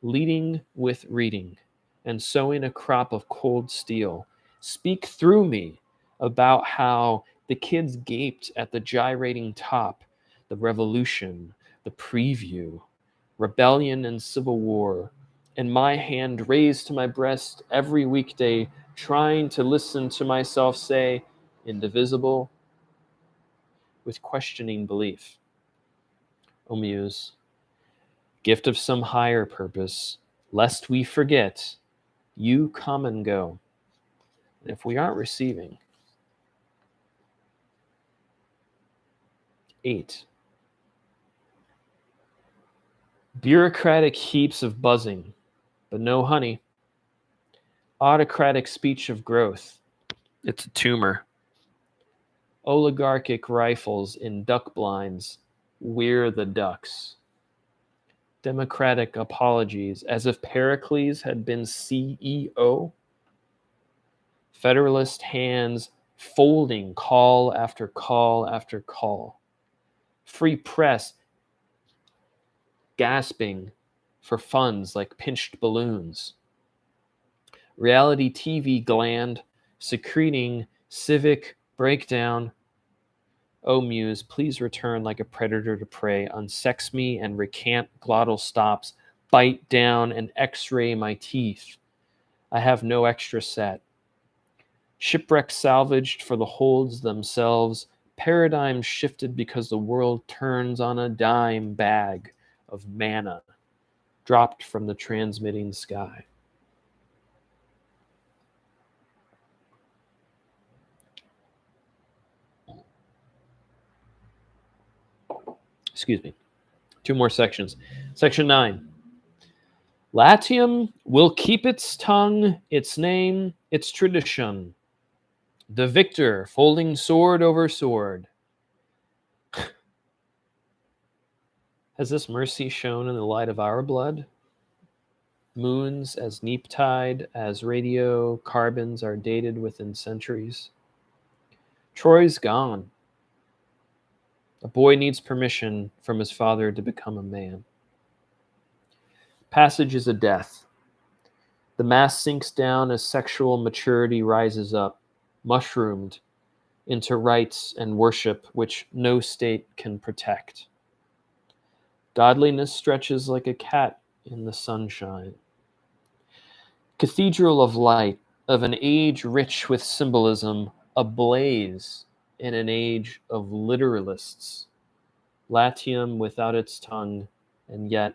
leading with reading, and sowing a crop of cold steel, speak through me about how the kids gaped at the gyrating top, the revolution, the preview, rebellion and civil war, and my hand raised to my breast every weekday, trying to listen to myself say, indivisible, with questioning belief. O Muse, gift of some higher purpose, lest we forget, you come and go. And if we aren't receiving, 8. Bureaucratic heaps of buzzing, but no honey. Autocratic speech of growth. It's a tumor. Oligarchic rifles in duck blinds. We're the ducks. Democratic apologies, as if Pericles had been CEO. Federalist hands folding call after call after call. Free press gasping for funds like pinched balloons. Reality TV gland secreting civic breakdown. O Muse, please return like a predator to prey, unsex me and recant glottal stops, bite down and x-ray my teeth. I have no extra set. Shipwreck salvaged for the holds themselves, paradigm shifted because the world turns on a dime bag of manna dropped from the transmitting sky. Excuse me. 2 more sections. Section 9. Latium will keep its tongue, its name, its tradition. The victor folding sword over sword. Has this mercy shone in the light of our blood? Moons as neap tide, as radio carbons are dated within centuries. Troy's gone. A boy needs permission from his father to become a man. Passage is a death. The mass sinks down as sexual maturity rises up, mushroomed into rites and worship which no state can protect. Godliness stretches like a cat in the sunshine. Cathedral of light, of an age rich with symbolism, ablaze in an age of literalists. Latium without its tongue, and yet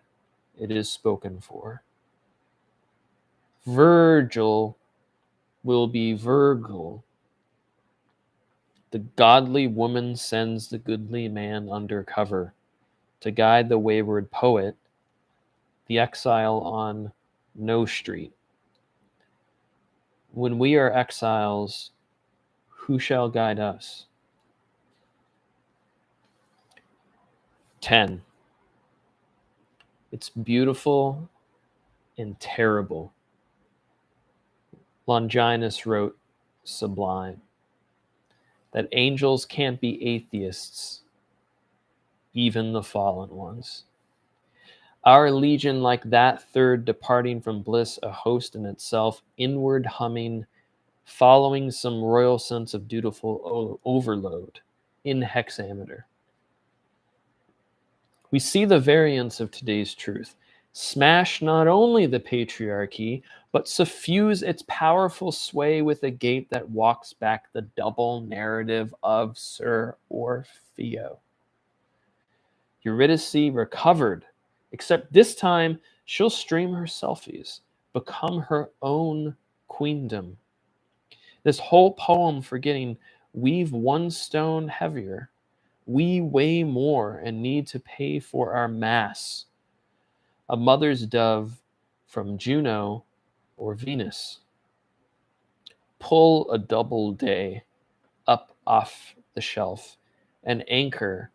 it is spoken for. Virgil will be Virgil. The godly woman sends the goodly man under cover to guide the wayward poet, the exile on No Street. When we are exiles, who shall guide us? 10. It's beautiful and terrible. Longinus wrote sublime. That angels can't be atheists, even the fallen ones. Our legion, like that third departing from bliss, a host in itself, inward humming, following some royal sense of dutiful overload in hexameter. We see the variance of today's truth. Smash not only the patriarchy, but suffuse its powerful sway with a gate that walks back the double narrative of Sir Orfeo. Eurydice recovered, except this time she'll stream her selfies, become her own queendom. This whole poem forgetting we've one stone heavier. We weigh more and need to pay for our mass. A mother's dove from Juno or Venus. Pull a double day up off the shelf, an anchor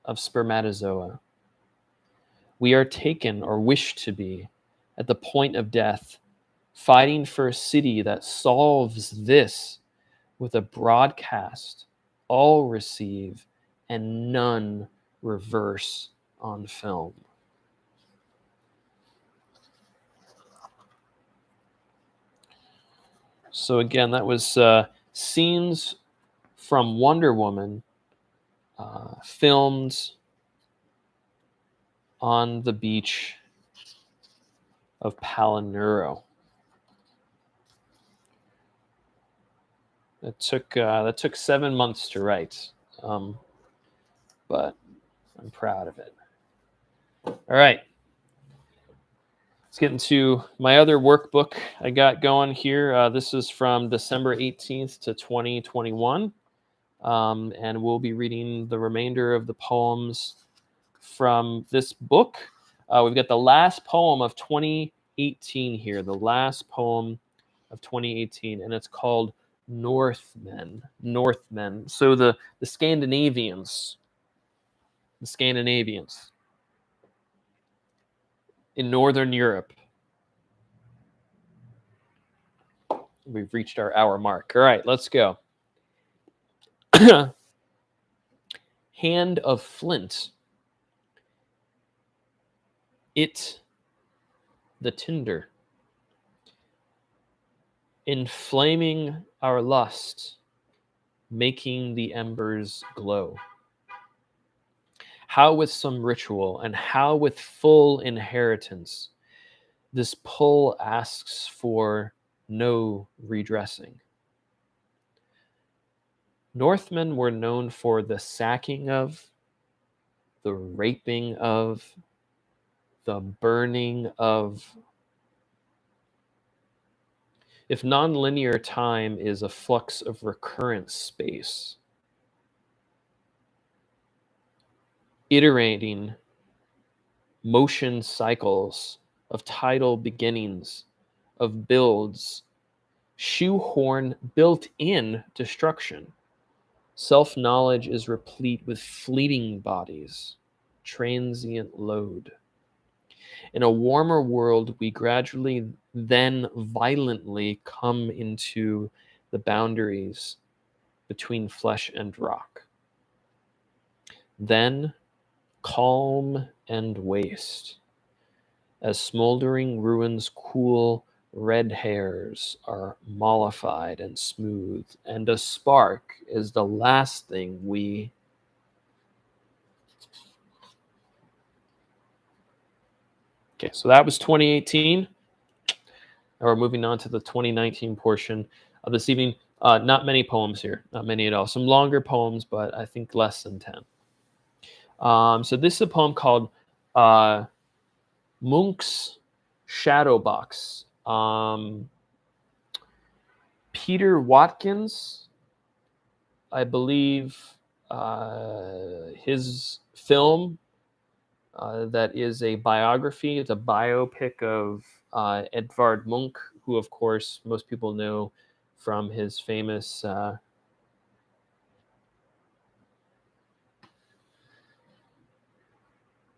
of spermatozoa. We are taken or wish to be at the point of death, fighting for a city that solves this with a broadcast, all receive and none reverse on film. So again, that was scenes from Wonder Woman, filmed on the beach of Palinuro. That took 7 months to write, but I'm proud of it. All right, let's get into my other workbook I got going here. This is from December 18th to 2021, and we'll be reading the remainder of the poems from this book. We've got the last poem of 2018 here, the last poem of 2018, and it's called Northmen. Northmen. So the Scandinavians. The Scandinavians in Northern Europe. We've reached our hour mark. All right, let's go. Hand of flint. It, the tinder. Inflaming our lust, making the embers glow. How with some ritual and how with full inheritance, this pull asks for no redressing. Northmen were known for the sacking of, the raping of, the burning of. If nonlinear time is a flux of recurrent space, iterating motion cycles of tidal beginnings, of builds, shoehorn built-in destruction. Self-knowledge is replete with fleeting bodies, transient load. In a warmer world, we gradually, then violently come into the boundaries between flesh and rock. Then calm and waste. As smoldering ruins cool, red hairs are mollified and smooth, and a spark is the last thing we. Okay, so that was 2018. Now we're moving on to the 2019 portion of this evening. Not many poems here, not many at all. Some longer poems, but I think less than 10. So this is a poem called Munch's Shadow Box. Peter Watkins, I believe, his film that is a biography. It's a biopic of Edvard Munch, who, of course, most people know from his famous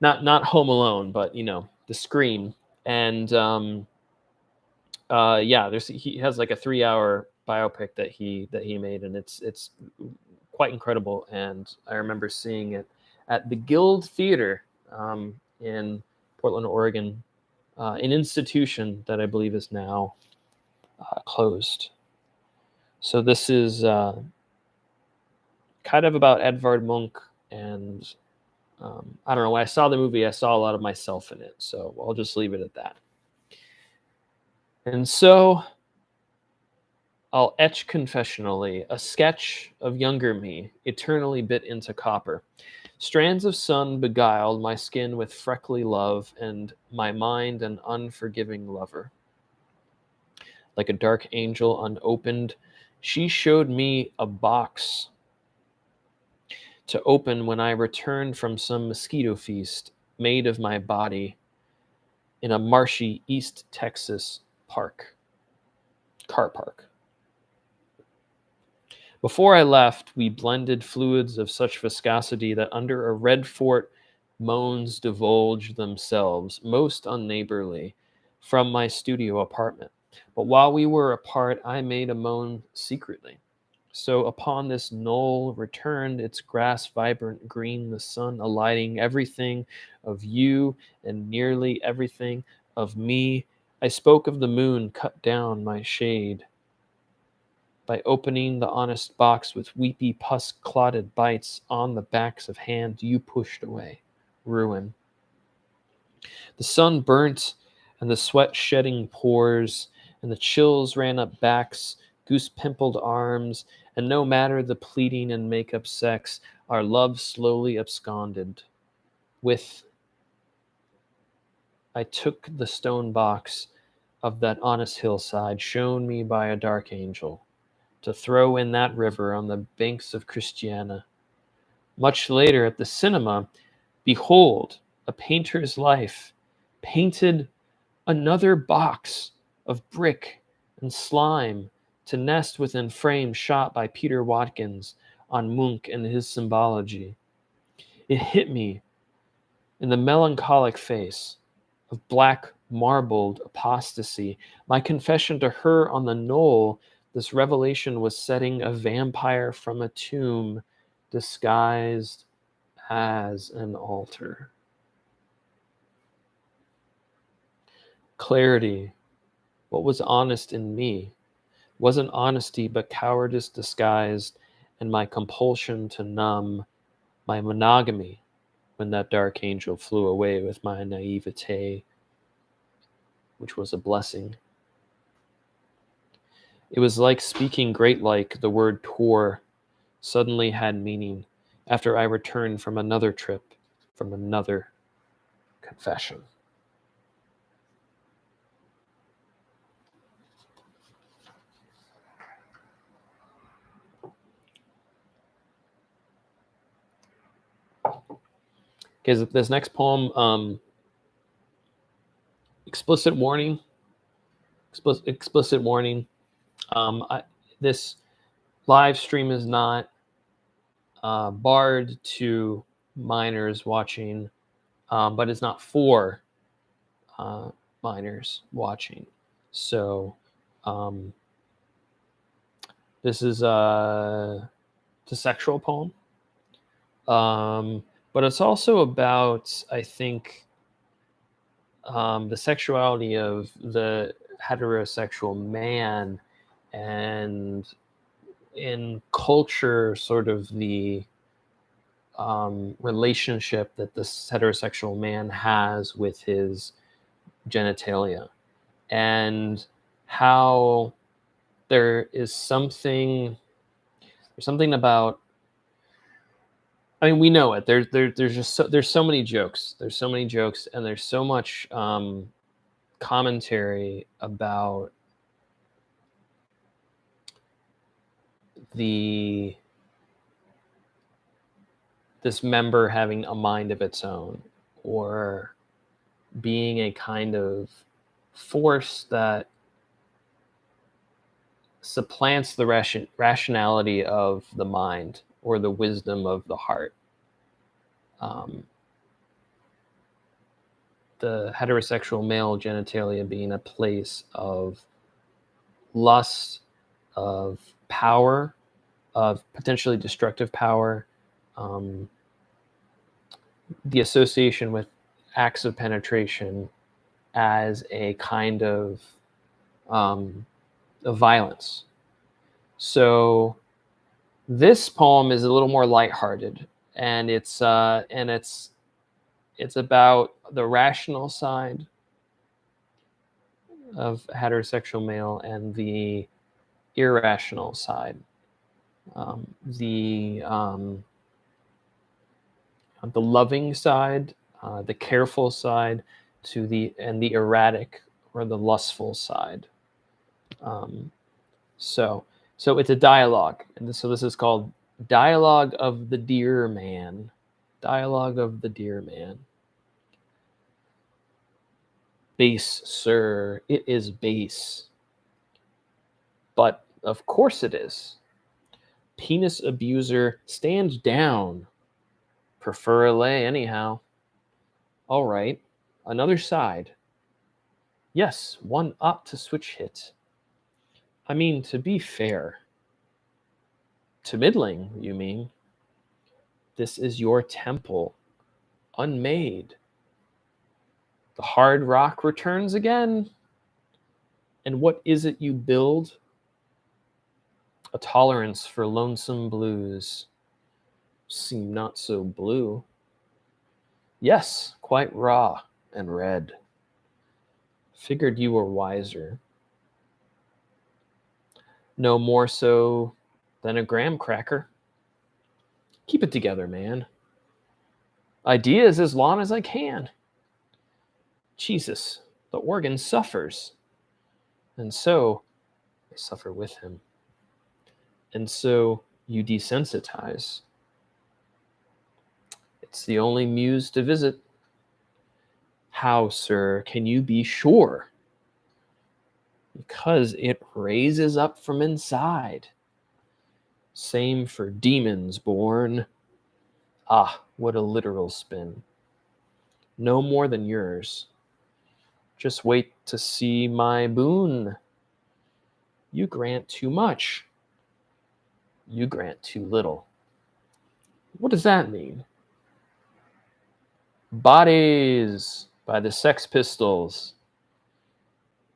not Home Alone, but The Scream. And he has like a 3-hour biopic that he made, and it's quite incredible. And I remember seeing it at the Guild Theater in Portland, Oregon, an institution that I believe is now closed. So this is kind of about Edvard Munch, and I don't know. When I saw the movie, I saw a lot of myself in it. So I'll just leave it at that. And so I'll etch confessionally a sketch of younger me, eternally bit into copper. Strands of sun beguiled my skin with freckly love, and my mind an unforgiving lover. Like a dark angel unopened, she showed me a box to open when I returned from some mosquito feast made of my body in a marshy East Texas car park. Before I left, we blended fluids of such viscosity that under a red fort moans divulged themselves, most unneighborly, from my studio apartment. But while we were apart, I made a moan secretly. So upon this knoll returned its grass vibrant green, the sun alighting everything of you and nearly everything of me. I spoke of the moon cut down my shade by opening the honest box with weepy pus-clotted bites on the backs of hands you pushed away. Ruin. The sun burnt, and the sweat-shedding pores, and the chills ran up backs, goose-pimpled arms, and no matter the pleading and make-up sex, our love slowly absconded. With I took the stone box of that honest hillside, shown me by a dark angel, to throw in that river on the banks of Christiana. Much later at the cinema, behold, a painter's life, painted another box of brick and slime to nest within frames shot by Peter Watkins on Munch and his symbology. It hit me in the melancholic face of black marbled apostasy, my confession to her on the knoll. This revelation was setting a vampire from a tomb disguised as an altar. Clarity, what was honest in me, wasn't honesty but cowardice disguised, and my compulsion to numb my monogamy when that dark angel flew away with my naivete, which was a blessing. It was like speaking great-like the word tour suddenly had meaning after I returned from another trip, from another confession. Okay, this next poem, explicit warning. Explicit warning. This live stream is not barred to minors watching, but it's not for minors watching. So this is a sexual poem, but it's also about, I think, the sexuality of the heterosexual man, and in culture, sort of the relationship that this heterosexual man has with his genitalia, and how there's something about, I mean, we know it. There's so many jokes. There's so many jokes, and there's so much commentary about this member having a mind of its own, or being a kind of force that supplants the rationality of the mind or the wisdom of the heart. The heterosexual male genitalia being a place of lust, of power, of potentially destructive power, the association with acts of penetration as a kind of violence. So this poem is a little more lighthearted, and it's about the rational side of heterosexual male and the irrational side, the loving side, the careful side, and the erratic or the lustful side. So it's a dialogue, and so this is called Dialogue of the Dear Man. Dialogue of the Dear Man. Base, sir, it is base. But of course it is. Penis abuser, stand down. Prefer a lay anyhow. All right, another side. Yes, one ought to switch hit. I mean, to be fair. To middling, you mean? This is your temple, unmade. The hard rock returns again. And what is it you build? A tolerance for lonesome blues seem not so blue. Yes, quite raw and red. Figured you were wiser. No more so than a graham cracker. Keep it together, man. Ideas as long as I can. Jesus, the organ suffers. And so I suffer with him. And so you desensitize. It's the only muse to visit. How, sir, can you be sure? Because it raises up from inside. Same for demons born. Ah, what a literal spin. No more than yours. Just wait to see my boon. You grant too much. You grant too little. What does that mean? Bodies by the Sex Pistols.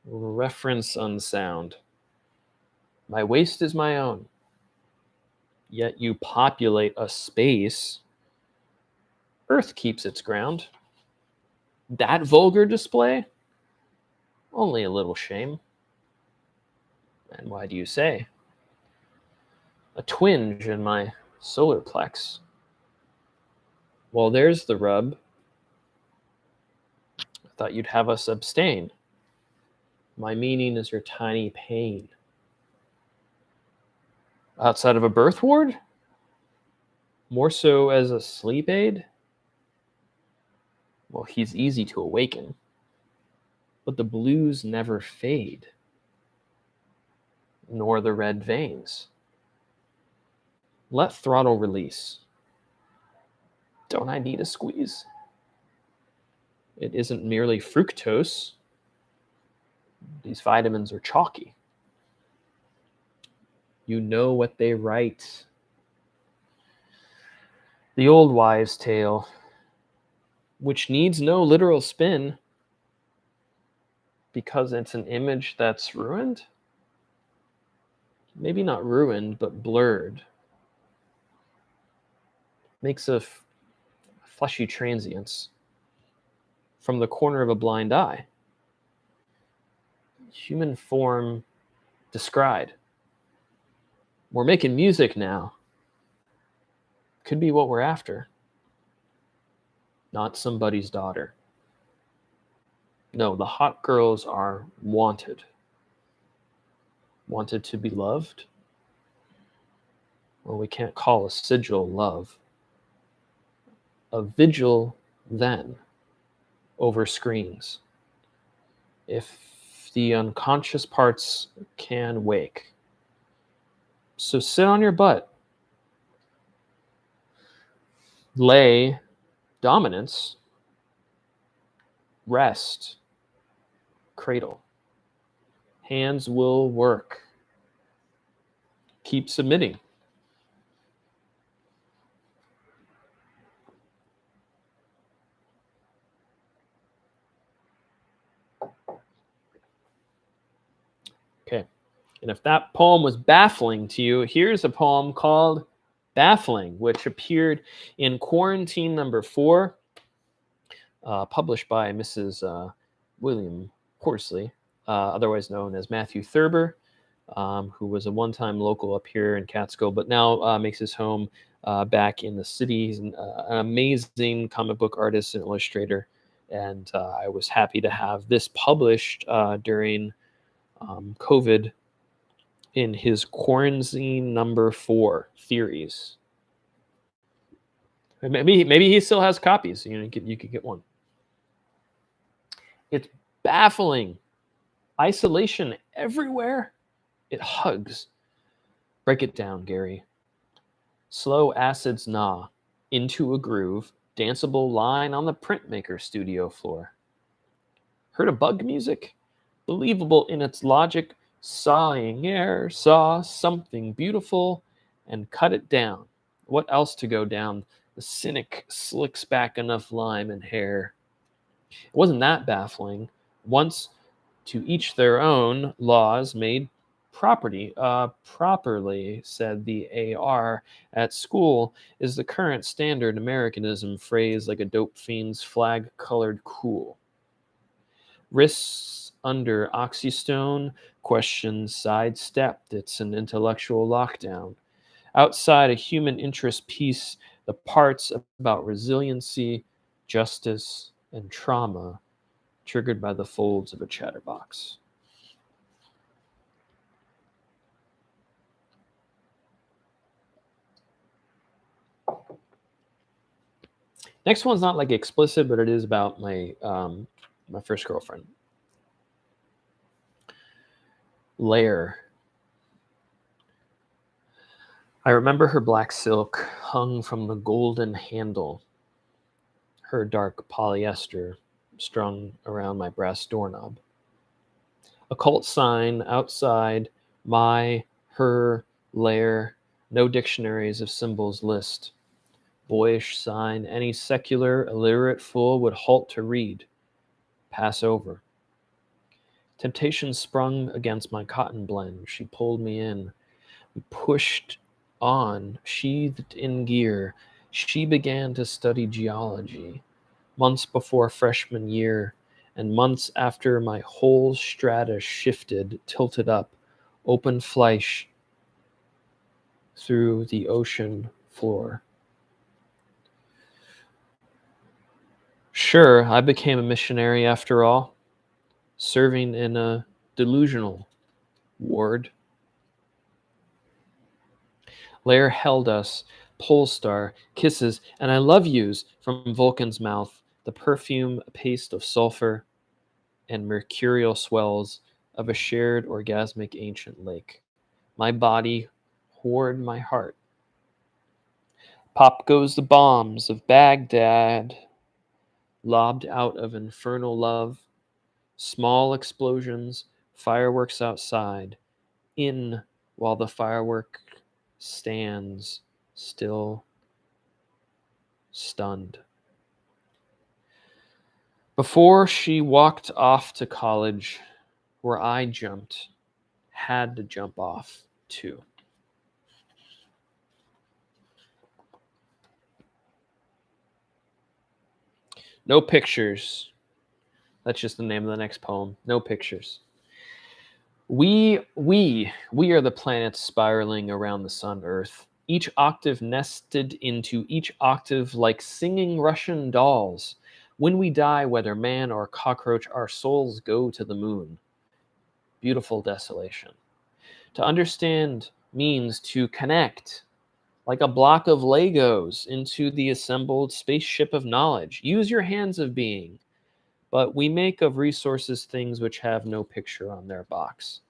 Reference unsound. My waist is my own. Yet you populate a space. Earth keeps its ground. That vulgar display? Only a little shame. And why do you say? A twinge in my solar plex. Well, there's the rub. I thought you'd have us abstain. My meaning is your tiny pain. Outside of a birth ward? More so as a sleep aid? Well, he's easy to awaken. But the blues never fade. Nor the red veins. Let throttle release. Don't I need a squeeze? It isn't merely fructose. These vitamins are chalky. You know what they write. The old wives' tale, which needs no literal spin because it's an image that's ruined. Maybe not ruined, but blurred. Makes a fleshy transience from the corner of a blind eye. Human form descried. We're making music now. Could be what we're after. Not somebody's daughter. No, the hot girls are wanted. Wanted to be loved? Well, we can't call a sigil love. A vigil, then, over screens. If the unconscious parts can wake. So sit on your butt. Lay dominance. Rest. Cradle. Hands will work. Keep submitting. Okay. And if that poem was baffling to you, here's a poem called Baffling, which appeared in Quarantine number 4, published by Mrs. William Horsley, otherwise known as Matthew Thurber, who was a one-time local up here in Catskill, but now makes his home back in the city. He's an amazing comic book artist and illustrator, and I was happy to have this published during COVID in his Quarantine number 4 theories. Maybe he still has copies. You could get one. It's baffling. Isolation everywhere. It hugs. Break it down, Gary. Slow acids gnaw into a groove. Danceable line on the printmaker studio floor. Heard of bug music? Believable in its logic. Sawing air, saw something beautiful and cut it down. What else to go down? The cynic slicks back enough lime and hair. It wasn't that baffling. Once to each their own, laws made Properly, said the AR at school, is the current standard Americanism phrase like a dope fiend's flag colored cool. Wrists under oxystone, questions sidestepped. It's an intellectual lockdown. Outside a human interest piece, the parts about resiliency, justice, and trauma triggered by the folds of a chatterbox. Next one's not like explicit, but it is about my first girlfriend. Lair. I remember her black silk hung from the golden handle, her dark polyester strung around my brass doorknob. A cult sign outside my, her, lair, no dictionaries of symbols list. Boyish sign any secular, illiterate fool would halt to read, pass over. Temptation sprung against my cotton blend. She pulled me in. We pushed on, sheathed in gear. She began to study geology, months before freshman year, and months after my whole strata shifted, tilted up, open fleisch through the ocean floor. Sure, I became a missionary after all, serving in a delusional ward. Lair held us, Polestar, kisses, and I love yous from Vulcan's mouth, the perfume paste of sulfur and mercurial swells of a shared orgasmic ancient lake. My body hoard my heart. Pop goes the bombs of Baghdad, lobbed out of infernal love. Small explosions, fireworks outside, in while the firework stands still, stunned. Before she walked off to college, where I jumped, had to jump off too. No pictures. That's just the name of the next poem. No pictures. We are the planets spiraling around the sun, Earth. Each octave nested into each octave like singing Russian dolls. When we die, whether man or cockroach, our souls go to the moon. Beautiful desolation. To understand means to connect, like a block of Legos, into the assembled spaceship of knowledge. Use your hands of being. But we make of resources things which have no picture on their box.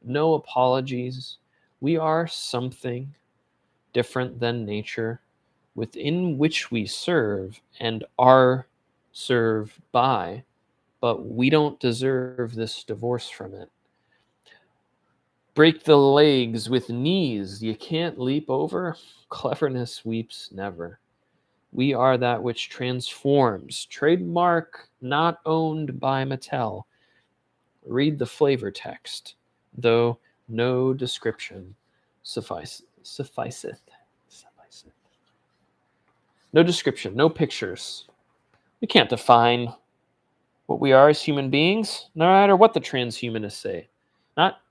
No apologies. We are something different than nature, within which we serve and are served by, but we don't deserve this divorce from it. Break the legs with knees you can't leap over. Cleverness weeps never. We are that which transforms. Trademark not owned by Mattel. Read the flavor text, though no description sufficeth. No description, no pictures. We can't define what we are as human beings, no matter what the transhumanists say. Not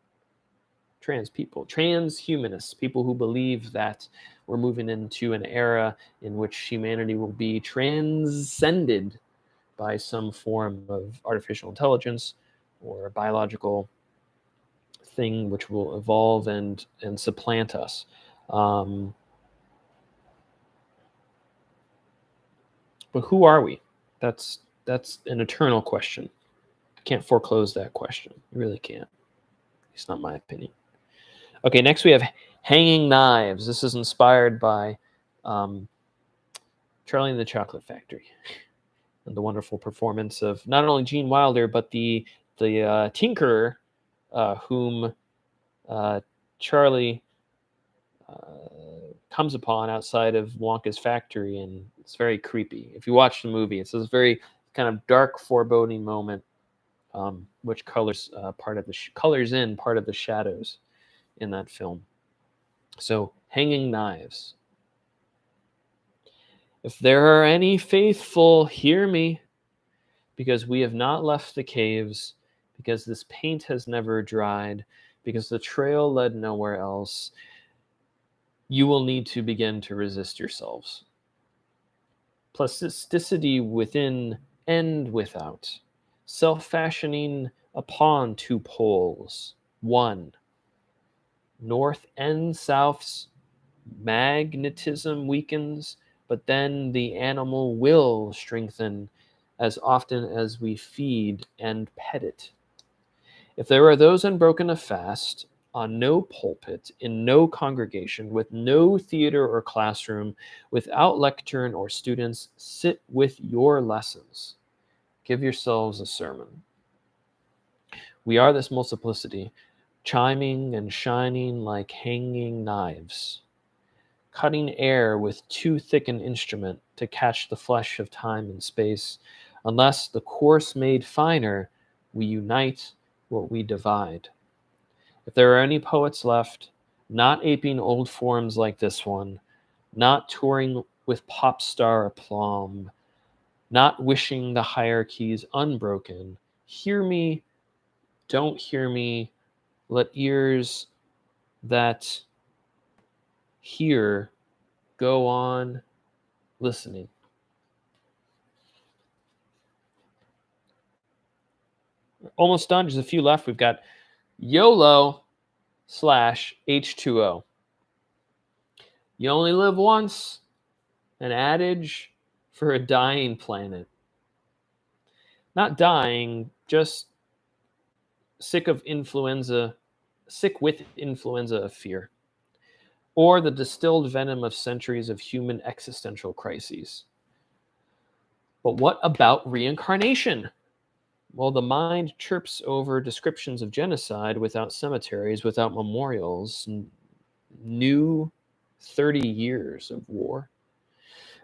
trans people, transhumanists, people who believe that we're moving into an era in which humanity will be transcended by some form of artificial intelligence or a biological thing which will evolve and supplant us. But who are we? That's an eternal question. Can't foreclose that question. You really can't. It's not my opinion. Okay, next we have Hanging Knives. This is inspired by Charlie and the Chocolate Factory and the wonderful performance of not only Gene Wilder, but the tinkerer whom Charlie comes upon outside of Wonka's factory, and it's very creepy. If you watch the movie, it's this very kind of dark, foreboding moment, which colors part of the colors in part of the shadows. in that film. So, hanging knives. If there are any faithful, hear me, because we have not left the caves, because this paint has never dried, because the trail led nowhere else. You will need to begin to resist yourselves. Plasticity within and without, self-fashioning upon two poles, one. North and South's magnetism weakens, but then the animal will strengthen as often as we feed and pet it. If there are those unbroken of fast, on no pulpit, in no congregation, with no theater or classroom, without lectern or students, sit with your lessons. Give yourselves a sermon. We are this multiplicity, chiming and shining like hanging knives, cutting air with too thick an instrument to catch the flesh of time and space. Unless the course made finer, we unite what we divide. If there are any poets left, not aping old forms like this one, not touring with pop star aplomb, not wishing the hierarchies unbroken, hear me, don't hear me, let ears that hear go on listening. Almost done, just a few left. We've got YOLO / H2O. You only live once, an adage for a dying planet. Not dying, just sick with influenza of fear, or the distilled venom of centuries of human existential crises. But what about reincarnation? Well, the mind chirps over descriptions of genocide without cemeteries, without memorials, new 30 years of war.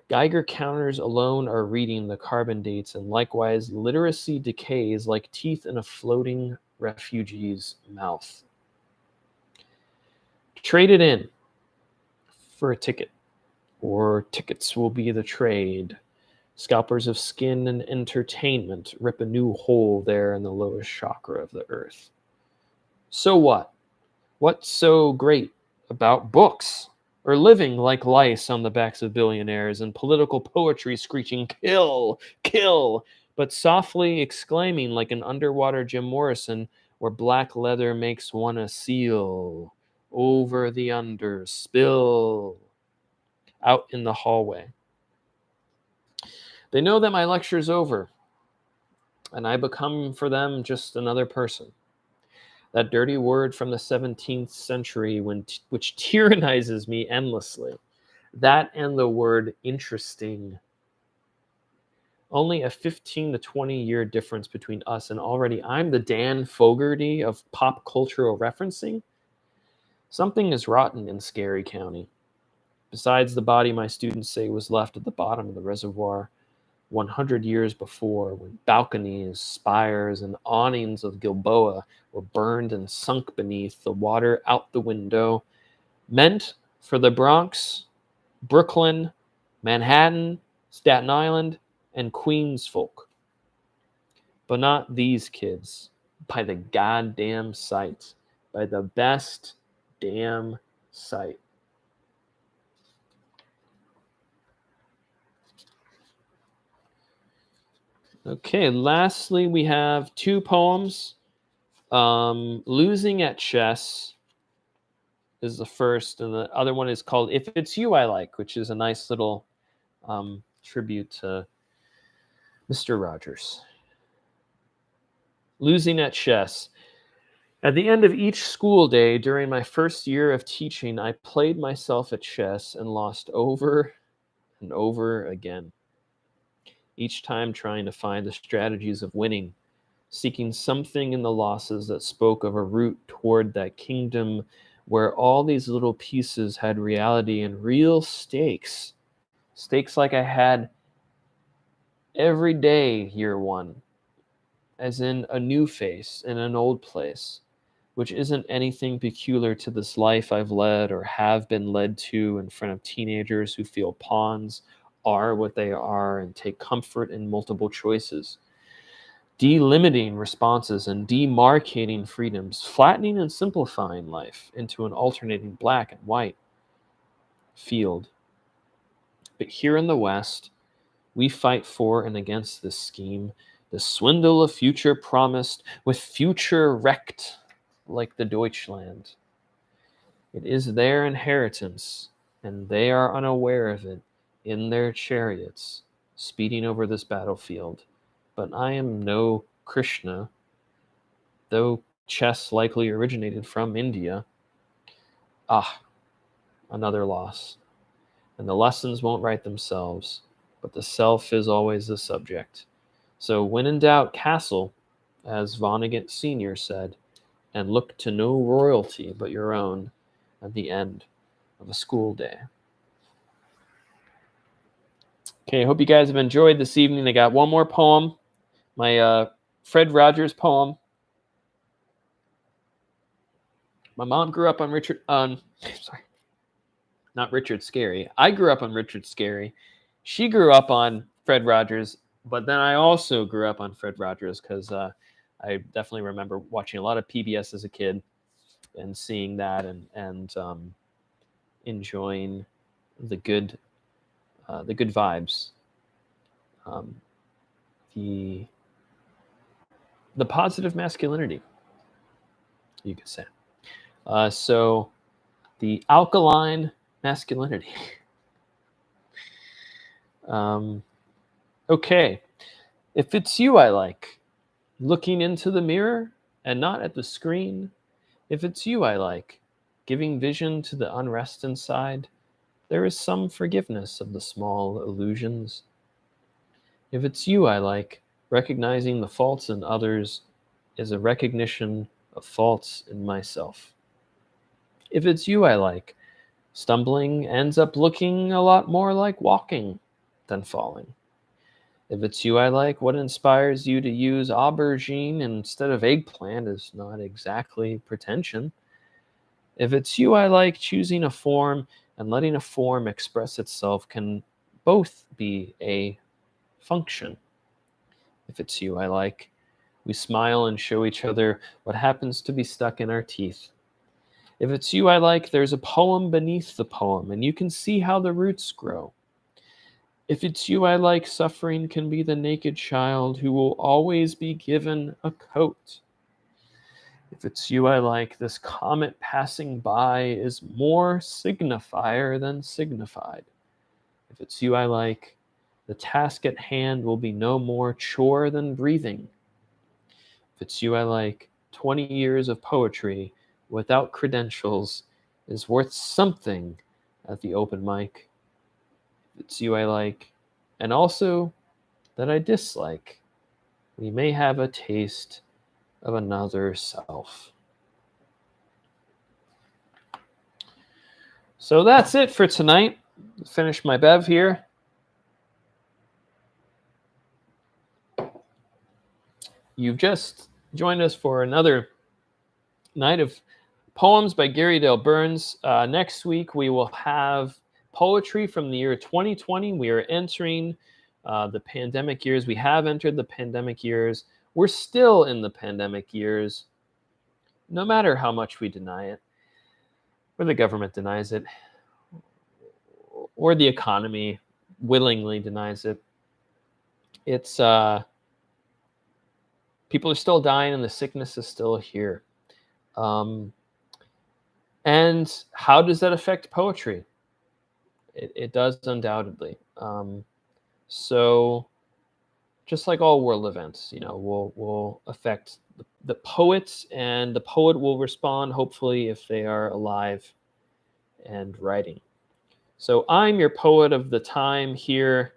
Geiger counters alone are reading the carbon dates, and likewise literacy decays like teeth in a floating refugee's mouth. Trade it in for a ticket, or tickets will be the trade. Scalpers of skin and entertainment rip a new hole there in the lowest chakra of the earth. So what? What's so great about books? Or living like lice on the backs of billionaires and political poetry screeching, kill, kill, but softly exclaiming like an underwater Jim Morrison where black leather makes one a seal, over the under, spill, out in the hallway. They know that my lecture's over, and I become for them just another person. That dirty word from the 17th century which tyrannizes me endlessly. That and the word interesting. Only a 15 to 20 year difference between us, and already I'm the Dan Fogarty of pop cultural referencing. Something is rotten in Scary County. Besides the body my students say was left at the bottom of the reservoir 100 years before, when balconies, spires, and awnings of Gilboa were burned and sunk beneath the water out the window, meant for the Bronx, Brooklyn, Manhattan, Staten Island, and Queens folk. But not these kids, by the goddamn sight, by the best damn sight. Okay, lastly, we have two poems. Losing at Chess is the first, and the other one is called If It's You I Like, which is a nice little tribute to Mr. Rogers. Losing at Chess. At the end of each school day during my first year of teaching, I played myself at chess and lost over and over again. Each time trying to find the strategies of winning, seeking something in the losses that spoke of a route toward that kingdom where all these little pieces had reality and real stakes. Stakes like I had every day year one, as in a new face in an old place, which isn't anything peculiar to this life I've led or have been led to in front of teenagers who feel pawns are what they are and take comfort in multiple choices, delimiting responses and demarcating freedoms, flattening and simplifying life into an alternating black and white field. But here in the West, we fight for and against this scheme, the swindle of future promised, with future wrecked like the Deutschland. It is their inheritance, and they are unaware of it in their chariots, speeding over this battlefield. But I am no Krishna, though chess likely originated from India. Ah, another loss. And the lessons won't write themselves, but the self is always the subject. So when in doubt, castle, as Vonnegut Sr. said, and look to no royalty but your own at the end of a school day. Okay, I hope you guys have enjoyed this evening. I got one more poem, my Fred Rogers poem. My mom grew up on not Richard Scarry. I grew up on Richard Scarry. She grew up on Fred Rogers, but then I also grew up on Fred Rogers because I definitely remember watching a lot of PBS as a kid and seeing that and enjoying the good vibes, the positive masculinity, you could say. So the alkaline masculinity. Okay, if it's you I like, looking into the mirror and not at the screen. If it's you I like, giving vision to the unrest inside, there is some forgiveness of the small illusions. If it's you I like, recognizing the faults in others is a recognition of faults in myself. If it's you I like, stumbling ends up looking a lot more like walking than falling. If it's you I like, what inspires you to use aubergine instead of eggplant is not exactly pretension. If it's you I like, choosing a form and letting a form express itself can both be a function. If it's you I like, we smile and show each other what happens to be stuck in our teeth. If it's you I like, there's a poem beneath the poem, and you can see how the roots grow. If it's you I like, suffering can be the naked child who will always be given a coat. If it's you I like, this comet passing by is more signifier than signified. If it's you I like, the task at hand will be no more chore than breathing. If it's you I like, 20 years of poetry without credentials is worth something at the open mic. If it's you I like, and also that I dislike, we may have a taste of another self. So that's it for tonight. Finish my bev here. You've just joined us for another night of poems by Gary Dale Burns. Next week we will have poetry from the year 2020. We are entering the pandemic years. We have entered the pandemic years. We're still in the pandemic years, no matter how much we deny it, or the government denies it, or the economy willingly denies it. It's people are still dying and the sickness is still here. And how does that affect poetry? It does undoubtedly. So just like all world events, will affect the poets, and the poet will respond, hopefully, if they are alive and writing. So I'm your poet of the time here,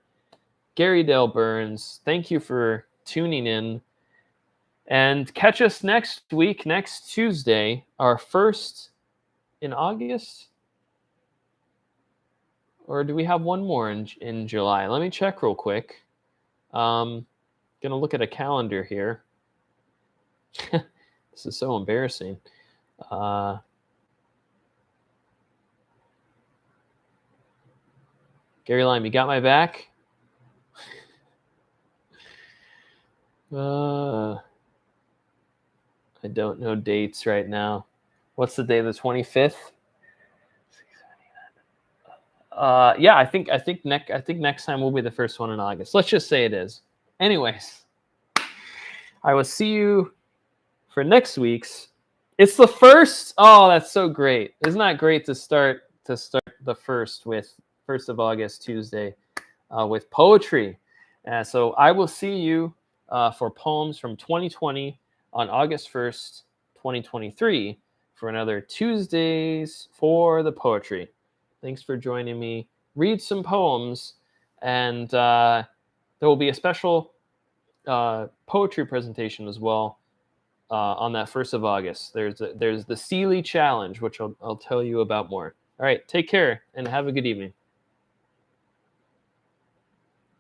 Gary Dale Burns. Thank you for tuning in. And catch us next week, next Tuesday, our first in August? Or do we have one more in July? Let me check real quick. Gonna look at a calendar here. This is so embarrassing. Uh, Gary Lime, you got my back? I don't know dates right now. What's the day? The 25th? Yeah, I think next time will be the first one in August. Let's just say it is. Anyways, I will see you for next week's. It's the first. Oh, that's so great! Isn't that great to start the first with 1st of August, Tuesday, with poetry? So I will see you for poems from 2020 on August 1st, 2023, for another Tuesdays for the poetry. Thanks for joining me. Read some poems, and there will be a special poetry presentation as well on that 1st of August. There's the Seeley Challenge, which I'll tell you about more. All right, take care and have a good evening.